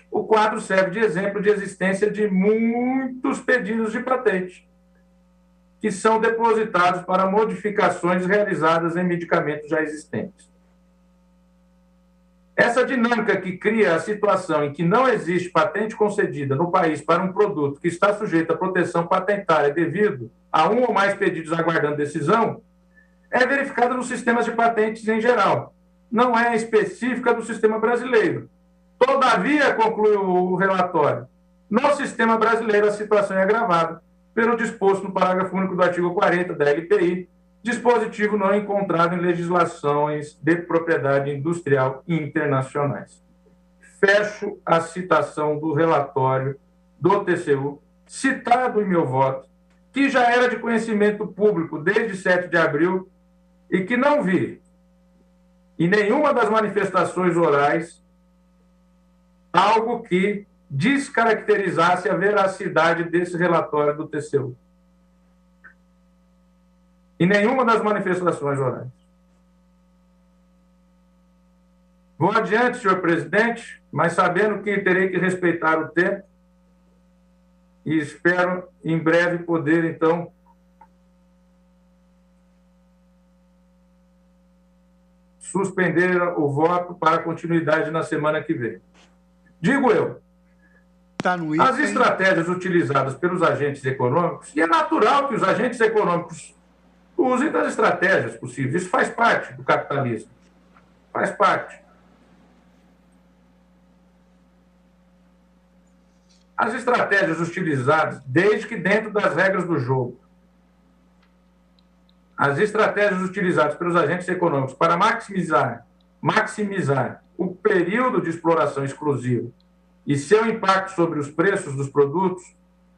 o quadro serve de exemplo de existência de muitos pedidos de patente que são depositados para modificações realizadas em medicamentos já existentes. Essa dinâmica que cria a situação em que não existe patente concedida no país para um produto que está sujeito à proteção patentária devido a um ou mais pedidos aguardando decisão, é verificada nos sistemas de patentes em geral. Não é específica do sistema brasileiro. Todavia, conclui o relatório, no sistema brasileiro a situação é agravada pelo disposto no parágrafo único do artigo 40 da LPI, dispositivo não encontrado em legislações de propriedade industrial internacionais. Fecho a citação do relatório do TCU, citado em meu voto, que já era de conhecimento público desde 7 de abril e que não vi em nenhuma das manifestações orais algo que descaracterizasse a veracidade desse relatório do TCU. Em nenhuma das manifestações orais. Vou adiante, senhor presidente, mas sabendo que terei que respeitar o tempo e espero em breve poder, então, suspender o voto para continuidade na semana que vem. Digo eu, as estratégias utilizadas pelos agentes econômicos, e é natural que os agentes econômicos usem das estratégias possíveis, isso faz parte do capitalismo, faz parte. As estratégias utilizadas, desde que dentro das regras do jogo, as estratégias utilizadas pelos agentes econômicos para maximizar o período de exploração exclusiva e seu impacto sobre os preços dos produtos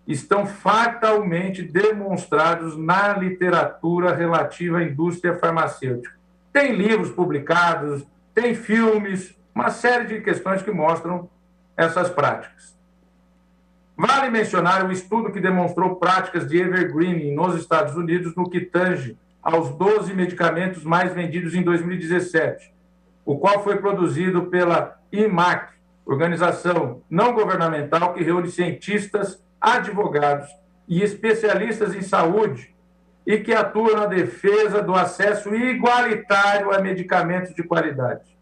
estão fatalmente demonstrados na literatura relativa à indústria farmacêutica. Tem livros publicados, tem filmes, uma série de questões que mostram essas práticas. Vale mencionar o estudo que demonstrou práticas de evergreening nos Estados Unidos no que tange aos 12 medicamentos mais vendidos em 2017, o qual foi produzido pela IMAC, organização não governamental que reúne cientistas, advogados e especialistas em saúde e que atua na defesa do acesso igualitário a medicamentos de qualidade.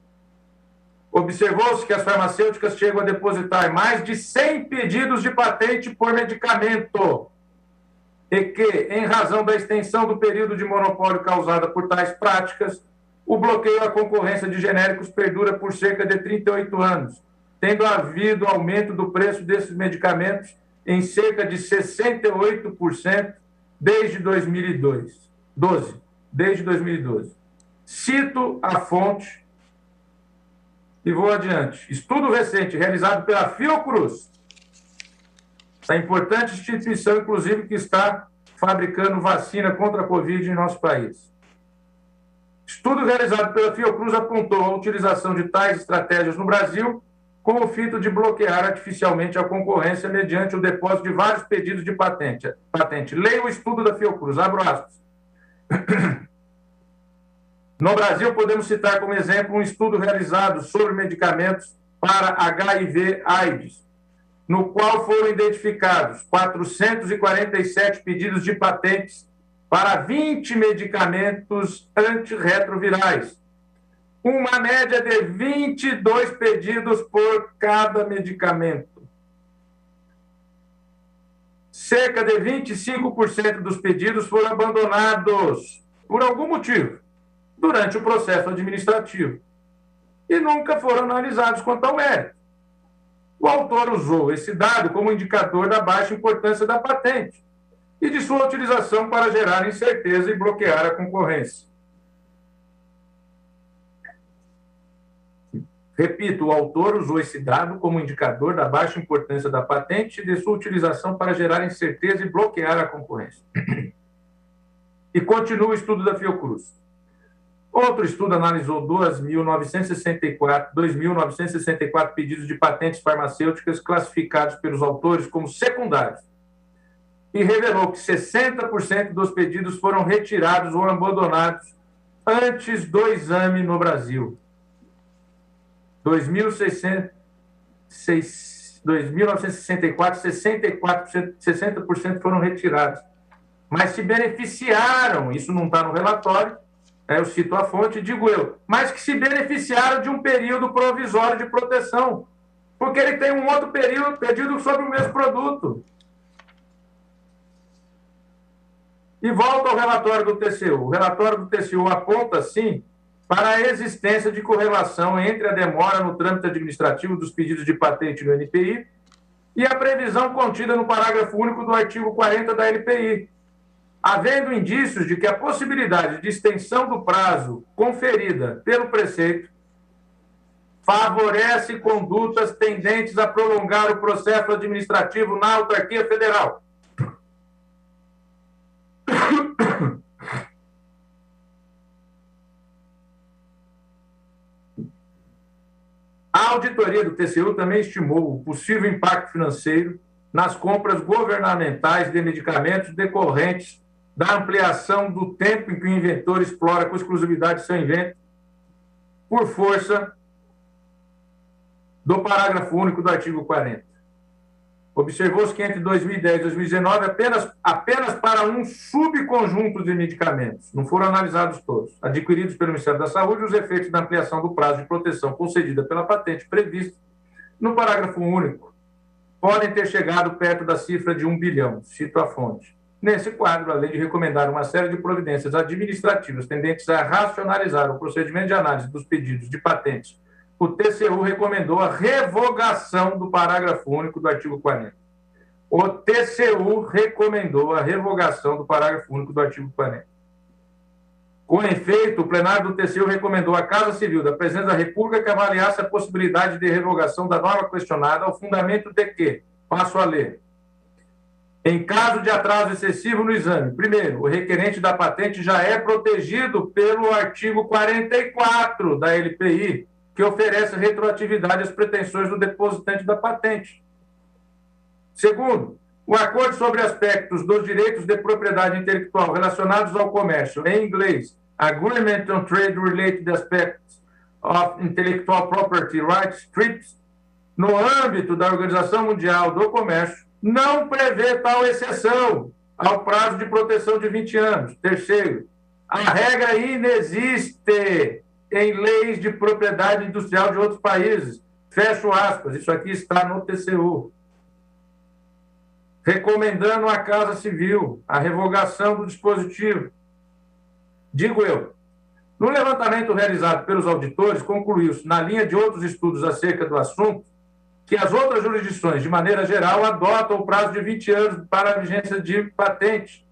observou-se que as farmacêuticas chegam a depositar mais de 100 pedidos de patente por medicamento e que, em razão da extensão do período de monopólio causada por tais práticas, o bloqueio à concorrência de genéricos perdura por cerca de 38 anos, tendo havido aumento do preço desses medicamentos em cerca de 68% desde 2012. Cito a fonte e vou adiante. Estudo recente realizado pela Fiocruz, essa importante instituição, inclusive, que está fabricando vacina contra a Covid em nosso país. Estudo realizado pela Fiocruz apontou a utilização de tais estratégias no Brasil com o fito de bloquear artificialmente a concorrência mediante o depósito de vários pedidos de patente. Leia o estudo da Fiocruz, abro aspas. No Brasil, podemos citar como exemplo um estudo realizado sobre medicamentos para HIV/AIDS, no qual foram identificados 447 pedidos de patentes para 20 medicamentos antirretrovirais, uma média de 22 pedidos por cada medicamento. Cerca de 25% dos pedidos foram abandonados por algum motivo durante o processo administrativo e nunca foram analisados quanto ao mérito. O autor usou esse dado como indicador da baixa importância da patente e de sua utilização para gerar incerteza e bloquear a concorrência. Repito, o autor usou esse dado como indicador da baixa importância da patente e de sua utilização para gerar incerteza e bloquear a concorrência. E continua o estudo da Fiocruz. Outro estudo analisou 2.964 pedidos de patentes farmacêuticas classificados pelos autores como secundários e revelou que 60% dos pedidos foram retirados ou abandonados antes do exame no Brasil. 2.964, 60% foram retirados, mas se beneficiaram, isso não está no relatório, eu cito a fonte, digo eu, mas que se beneficiaram de um período provisório de proteção, porque ele tem um outro pedido sobre o mesmo produto. E volta ao relatório do TCU. O relatório do TCU aponta, sim, para a existência de correlação entre a demora no trâmite administrativo dos pedidos de patente no NPI e a previsão contida no parágrafo único do artigo 40 da LPI, havendo indícios de que a possibilidade de extensão do prazo conferida pelo preceito favorece condutas tendentes a prolongar o processo administrativo na autarquia federal. A auditoria do TCU também estimou o possível impacto financeiro nas compras governamentais de medicamentos decorrentes da ampliação do tempo em que o inventor explora com exclusividade seu invento por força do parágrafo único do artigo 40. Observou-se que entre 2010 e 2019, apenas para um subconjunto de medicamentos, não foram analisados todos, adquiridos pelo Ministério da Saúde, os efeitos da ampliação do prazo de proteção concedida pela patente prevista no parágrafo único podem ter chegado perto da cifra de 1 bilhão, cito a fonte. Nesse quadro, além de recomendar uma série de providências administrativas tendentes a racionalizar o procedimento de análise dos pedidos de patentes, o TCU recomendou a revogação do parágrafo único do artigo 40. O TCU recomendou a revogação do parágrafo único do artigo 40. Com efeito, o plenário do TCU recomendou à Casa Civil da Presidência da República que avaliasse a possibilidade de revogação da norma questionada ao fundamento de que, passo a ler, em caso de atraso excessivo no exame, primeiro, o requerente da patente já é protegido pelo artigo 44 da LPI, que oferece retroatividade às pretensões do depositante da patente. Segundo, o acordo sobre aspectos dos direitos de propriedade intelectual relacionados ao comércio, em inglês, Agreement on Trade-Related Aspects of Intellectual Property Rights, TRIPS, no âmbito da Organização Mundial do Comércio, não prevê tal exceção ao prazo de proteção de 20 anos. Terceiro, a regra inexiste em leis de propriedade industrial de outros países. Fecho aspas. Isso aqui está no TCU. Recomendando à Casa Civil a revogação do dispositivo. Digo eu, no levantamento realizado pelos auditores, concluiu-se, na linha de outros estudos acerca do assunto, que as outras jurisdições, de maneira geral, adotam o prazo de 20 anos para a vigência de patente,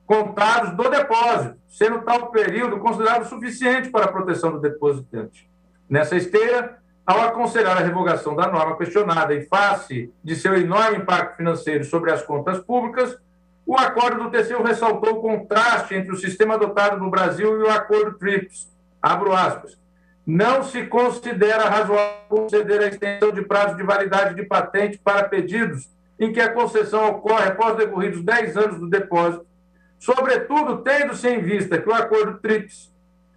contados do depósito, sendo tal período considerado suficiente para a proteção do depositante. Nessa esteira, ao aconselhar a revogação da norma questionada em face de seu enorme impacto financeiro sobre as contas públicas, o acordo do TCU ressaltou o contraste entre o sistema adotado no Brasil e o acordo TRIPS. Abro aspas. Não se considera razoável conceder a extensão de prazo de validade de patente para pedidos em que a concessão ocorre após decorridos 10 anos do depósito, sobretudo tendo-se em vista que o acordo TRIPS,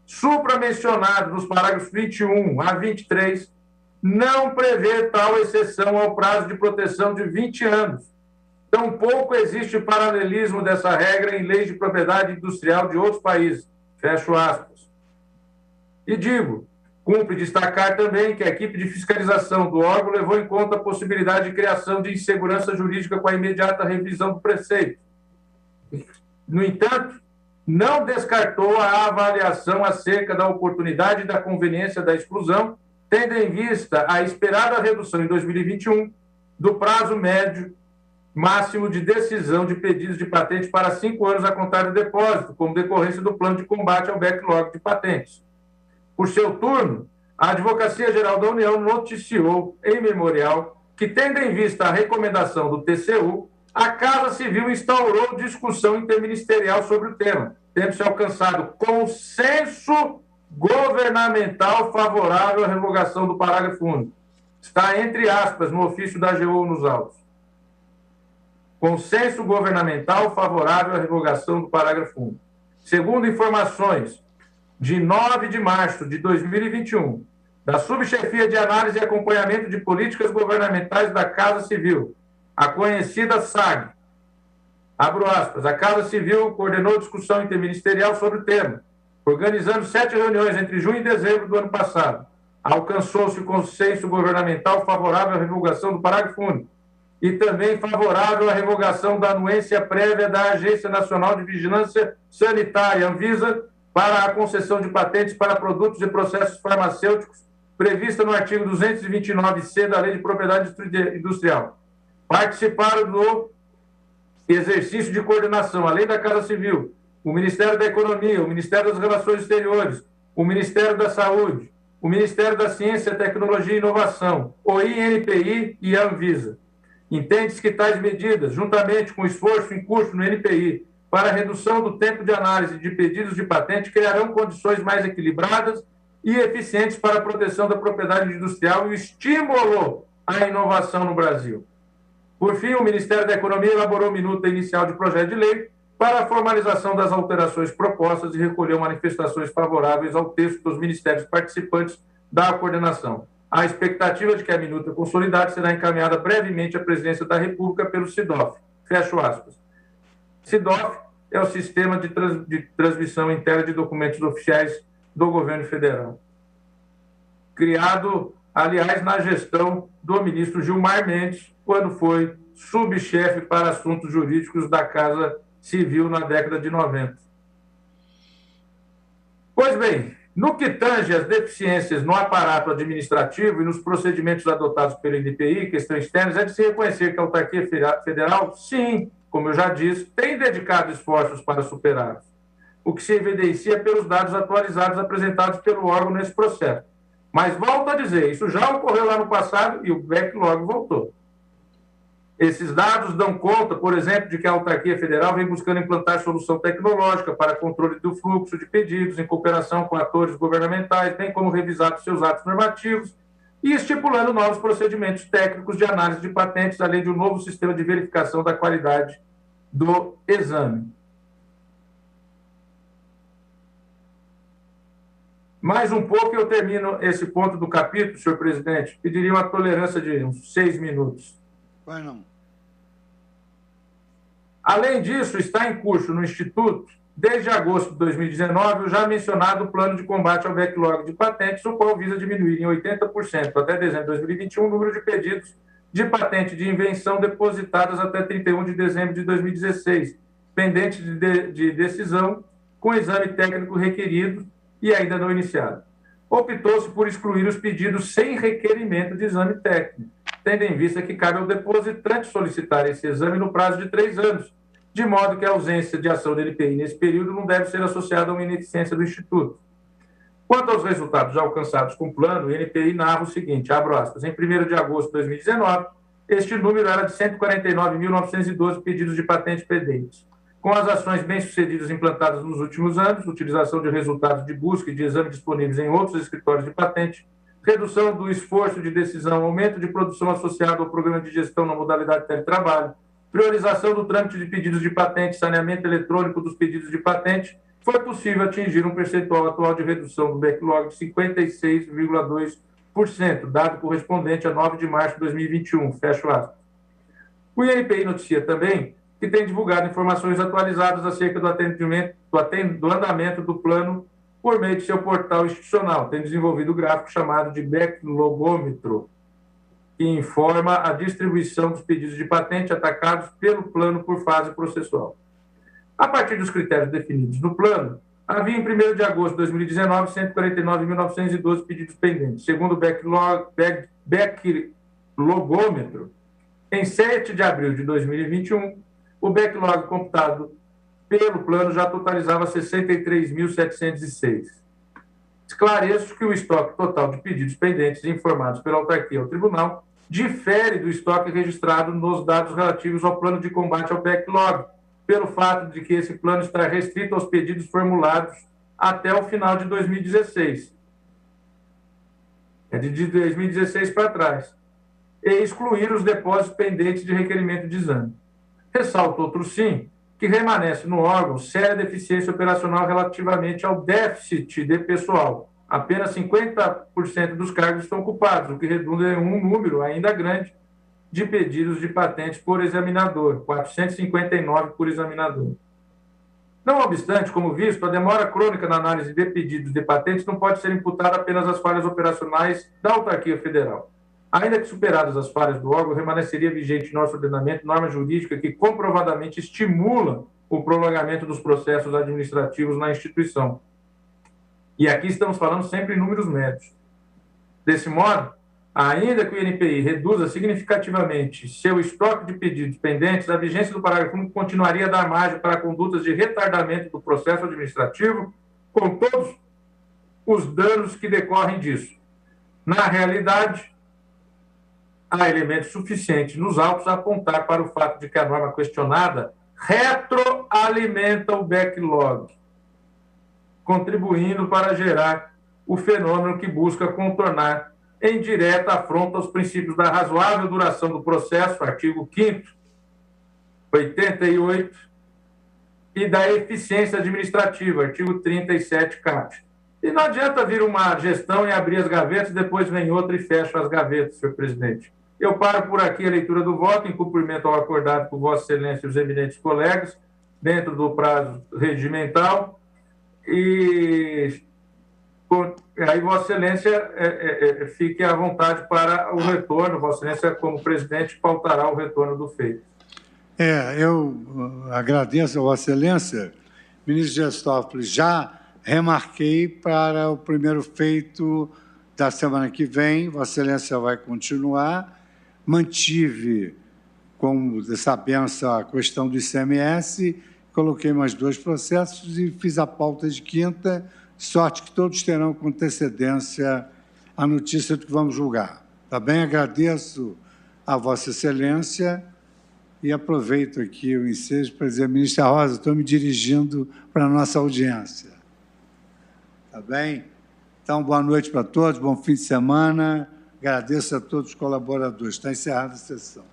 supramencionado nos parágrafos 21 a 23, não prevê tal exceção ao prazo de proteção de 20 anos. Tampouco existe paralelismo dessa regra em leis de propriedade industrial de outros países. Fecho aspas. E digo, cumpre destacar também que a equipe de fiscalização do órgão levou em conta a possibilidade de criação de insegurança jurídica com a imediata revisão do preceito. No entanto, não descartou a avaliação acerca da oportunidade e da conveniência da exclusão, tendo em vista a esperada redução em 2021 do prazo médio máximo de decisão de pedidos de patente para 5 anos a contar do depósito, como decorrência do plano de combate ao backlog de patentes. Por seu turno, a Advocacia Geral da União noticiou, em memorial, que, tendo em vista a recomendação do TCU, a Casa Civil instaurou discussão interministerial sobre o tema, tendo-se alcançado consenso governamental favorável à revogação do parágrafo único. Está entre aspas no ofício da AGU nos autos. Consenso governamental favorável à revogação do parágrafo único. Segundo informações de 9 de março de 2021, da Subchefia de Análise e Acompanhamento de Políticas Governamentais da Casa Civil, a conhecida SAG, abro aspas, a Casa Civil coordenou discussão interministerial sobre o tema, organizando 7 reuniões entre junho e dezembro do ano passado. Alcançou-se o consenso governamental favorável à revogação do parágrafo único e também favorável à revogação da anuência prévia da Agência Nacional de Vigilância Sanitária, Anvisa, para a concessão de patentes para produtos e processos farmacêuticos, prevista no artigo 229-C da Lei de Propriedade Industrial. Participaram do exercício de coordenação, além da Casa Civil, o Ministério da Economia, o Ministério das Relações Exteriores, o Ministério da Saúde, o Ministério da Ciência, Tecnologia e Inovação, o INPI e a Anvisa. Entende-se que tais medidas, juntamente com o esforço em curso no NPI para a redução do tempo de análise de pedidos de patente, criarão condições mais equilibradas e eficientes para a proteção da propriedade industrial e o estímulo à inovação no Brasil. Por fim, o Ministério da Economia elaborou minuta inicial de projeto de lei para a formalização das alterações propostas e recolheu manifestações favoráveis ao texto dos ministérios participantes da coordenação. A expectativa de que a minuta consolidada será encaminhada brevemente à Presidência da República pelo SIDOF. Fecho aspas. SIDOF é o Sistema de Transmissão Interna de Documentos Oficiais do Governo Federal. Criado, aliás, na gestão do ministro Gilmar Mendes, quando foi subchefe para assuntos jurídicos da Casa Civil na década de 90. Pois bem, no que tange às deficiências no aparato administrativo e nos procedimentos adotados pelo INPI, questões externas, é de se reconhecer que a autarquia federal, sim, como eu já disse, tem dedicado esforços para superá-los, o que se evidencia pelos dados atualizados apresentados pelo órgão nesse processo. Mas volto a dizer, isso já ocorreu lá no passado e o backlog voltou. Esses dados dão conta, por exemplo, de que a autarquia federal vem buscando implantar solução tecnológica para controle do fluxo de pedidos em cooperação com atores governamentais, bem como revisar seus atos normativos e estipulando novos procedimentos técnicos de análise de patentes, além de um novo sistema de verificação da qualidade do exame. Mais um pouco e eu termino esse ponto do capítulo, senhor presidente. Pediria uma tolerância de uns 6 minutos. Vai não. Além disso, está em curso no Instituto desde agosto de 2019, o já mencionado Plano de Combate ao Backlog de Patentes, o qual visa diminuir em 80% até dezembro de 2021 o número de pedidos de patente de invenção depositadas até 31 de dezembro de 2016, pendentes de decisão, com exame técnico requerido e ainda não iniciado. Optou-se por excluir os pedidos sem requerimento de exame técnico, tendo em vista que cabe ao depositante solicitar esse exame no prazo de 3 anos, de modo que a ausência de ação do NPI nesse período não deve ser associada a uma ineficiência do Instituto. Quanto aos resultados já alcançados com o plano, o NPI narra o seguinte, abro aspas, em 1º de agosto de 2019, este número era de 149.912 pedidos de patente pendentes. Com as ações bem-sucedidas implantadas nos últimos anos, utilização de resultados de busca e de exame disponíveis em outros escritórios de patente, redução do esforço de decisão, aumento de produção associado ao programa de gestão na modalidade teletrabalho, priorização do trâmite de pedidos de patente, saneamento eletrônico dos pedidos de patente, foi possível atingir um percentual atual de redução do backlog de 56,2%, dado correspondente a 9 de março de 2021, fecho aspas. O INPI noticia também que tem divulgado informações atualizadas acerca do andamento do plano por meio de seu portal institucional, tem desenvolvido o gráfico chamado de backlogômetro, que informa a distribuição dos pedidos de patente atacados pelo plano por fase processual. A partir dos critérios definidos no plano, havia em 1º de agosto de 2019 149.912 pedidos pendentes. Segundo o backlogômetro, em 7 de abril de 2021, o backlog computado pelo plano já totalizava 63.706. Esclareço que o estoque total de pedidos pendentes informados pela autarquia ao tribunal difere do estoque registrado nos dados relativos ao plano de combate ao backlog, pelo fato de que esse plano está restrito aos pedidos formulados até o final de 2016. É de 2016 para trás. E excluir os depósitos pendentes de requerimento de exame. Ressalto outro sim, que remanesce no órgão séria deficiência operacional relativamente ao déficit de pessoal. Apenas 50% dos cargos estão ocupados, o que redunda em um número ainda grande de pedidos de patentes por examinador, 459 por examinador. Não obstante, como visto, a demora crônica na análise de pedidos de patentes não pode ser imputada apenas às falhas operacionais da autarquia federal. Ainda que superadas as falhas do órgão, permaneceria vigente em nosso ordenamento norma jurídica que comprovadamente estimula o prolongamento dos processos administrativos na instituição. E aqui estamos falando sempre em números médios. Desse modo, ainda que o INPI reduza significativamente seu estoque de pedidos pendentes, a vigência do parágrafo 1 continuaria a dar margem para condutas de retardamento do processo administrativo, com todos os danos que decorrem disso. Na realidade, há elementos suficientes nos autos a apontar para o fato de que a norma questionada retroalimenta o backlog, contribuindo para gerar o fenômeno que busca contornar em direta afronta aos princípios da razoável duração do processo, artigo 5º, 88, e da eficiência administrativa, artigo 37, CAT. E não adianta vir uma gestão e abrir as gavetas, depois vem outra e fecha as gavetas, senhor presidente. Eu paro por aqui a leitura do voto, em cumprimento ao acordado por Vossa Excelência e os eminentes colegas, dentro do prazo regimental, e aí Vossa Excelência fique à vontade para o retorno. Vossa Excelência, como presidente, pautará o retorno do feito. Eu agradeço a Vossa Excelência. Ministro Gestópolis, já remarquei para o primeiro feito da semana que vem. Vossa Excelência vai continuar. Mantive, como sabemos, a questão do ICMS, coloquei mais 2 processos e fiz a pauta de quinta, sorte que todos terão com antecedência a notícia do que vamos julgar. Tá bem? Agradeço a Vossa Excelência e aproveito aqui o ensejo para dizer, ministra Rosa, estou me dirigindo para a nossa audiência. Tá bem? Então, boa noite para todos, bom fim de semana. Agradeço a todos os colaboradores. Está encerrada a sessão.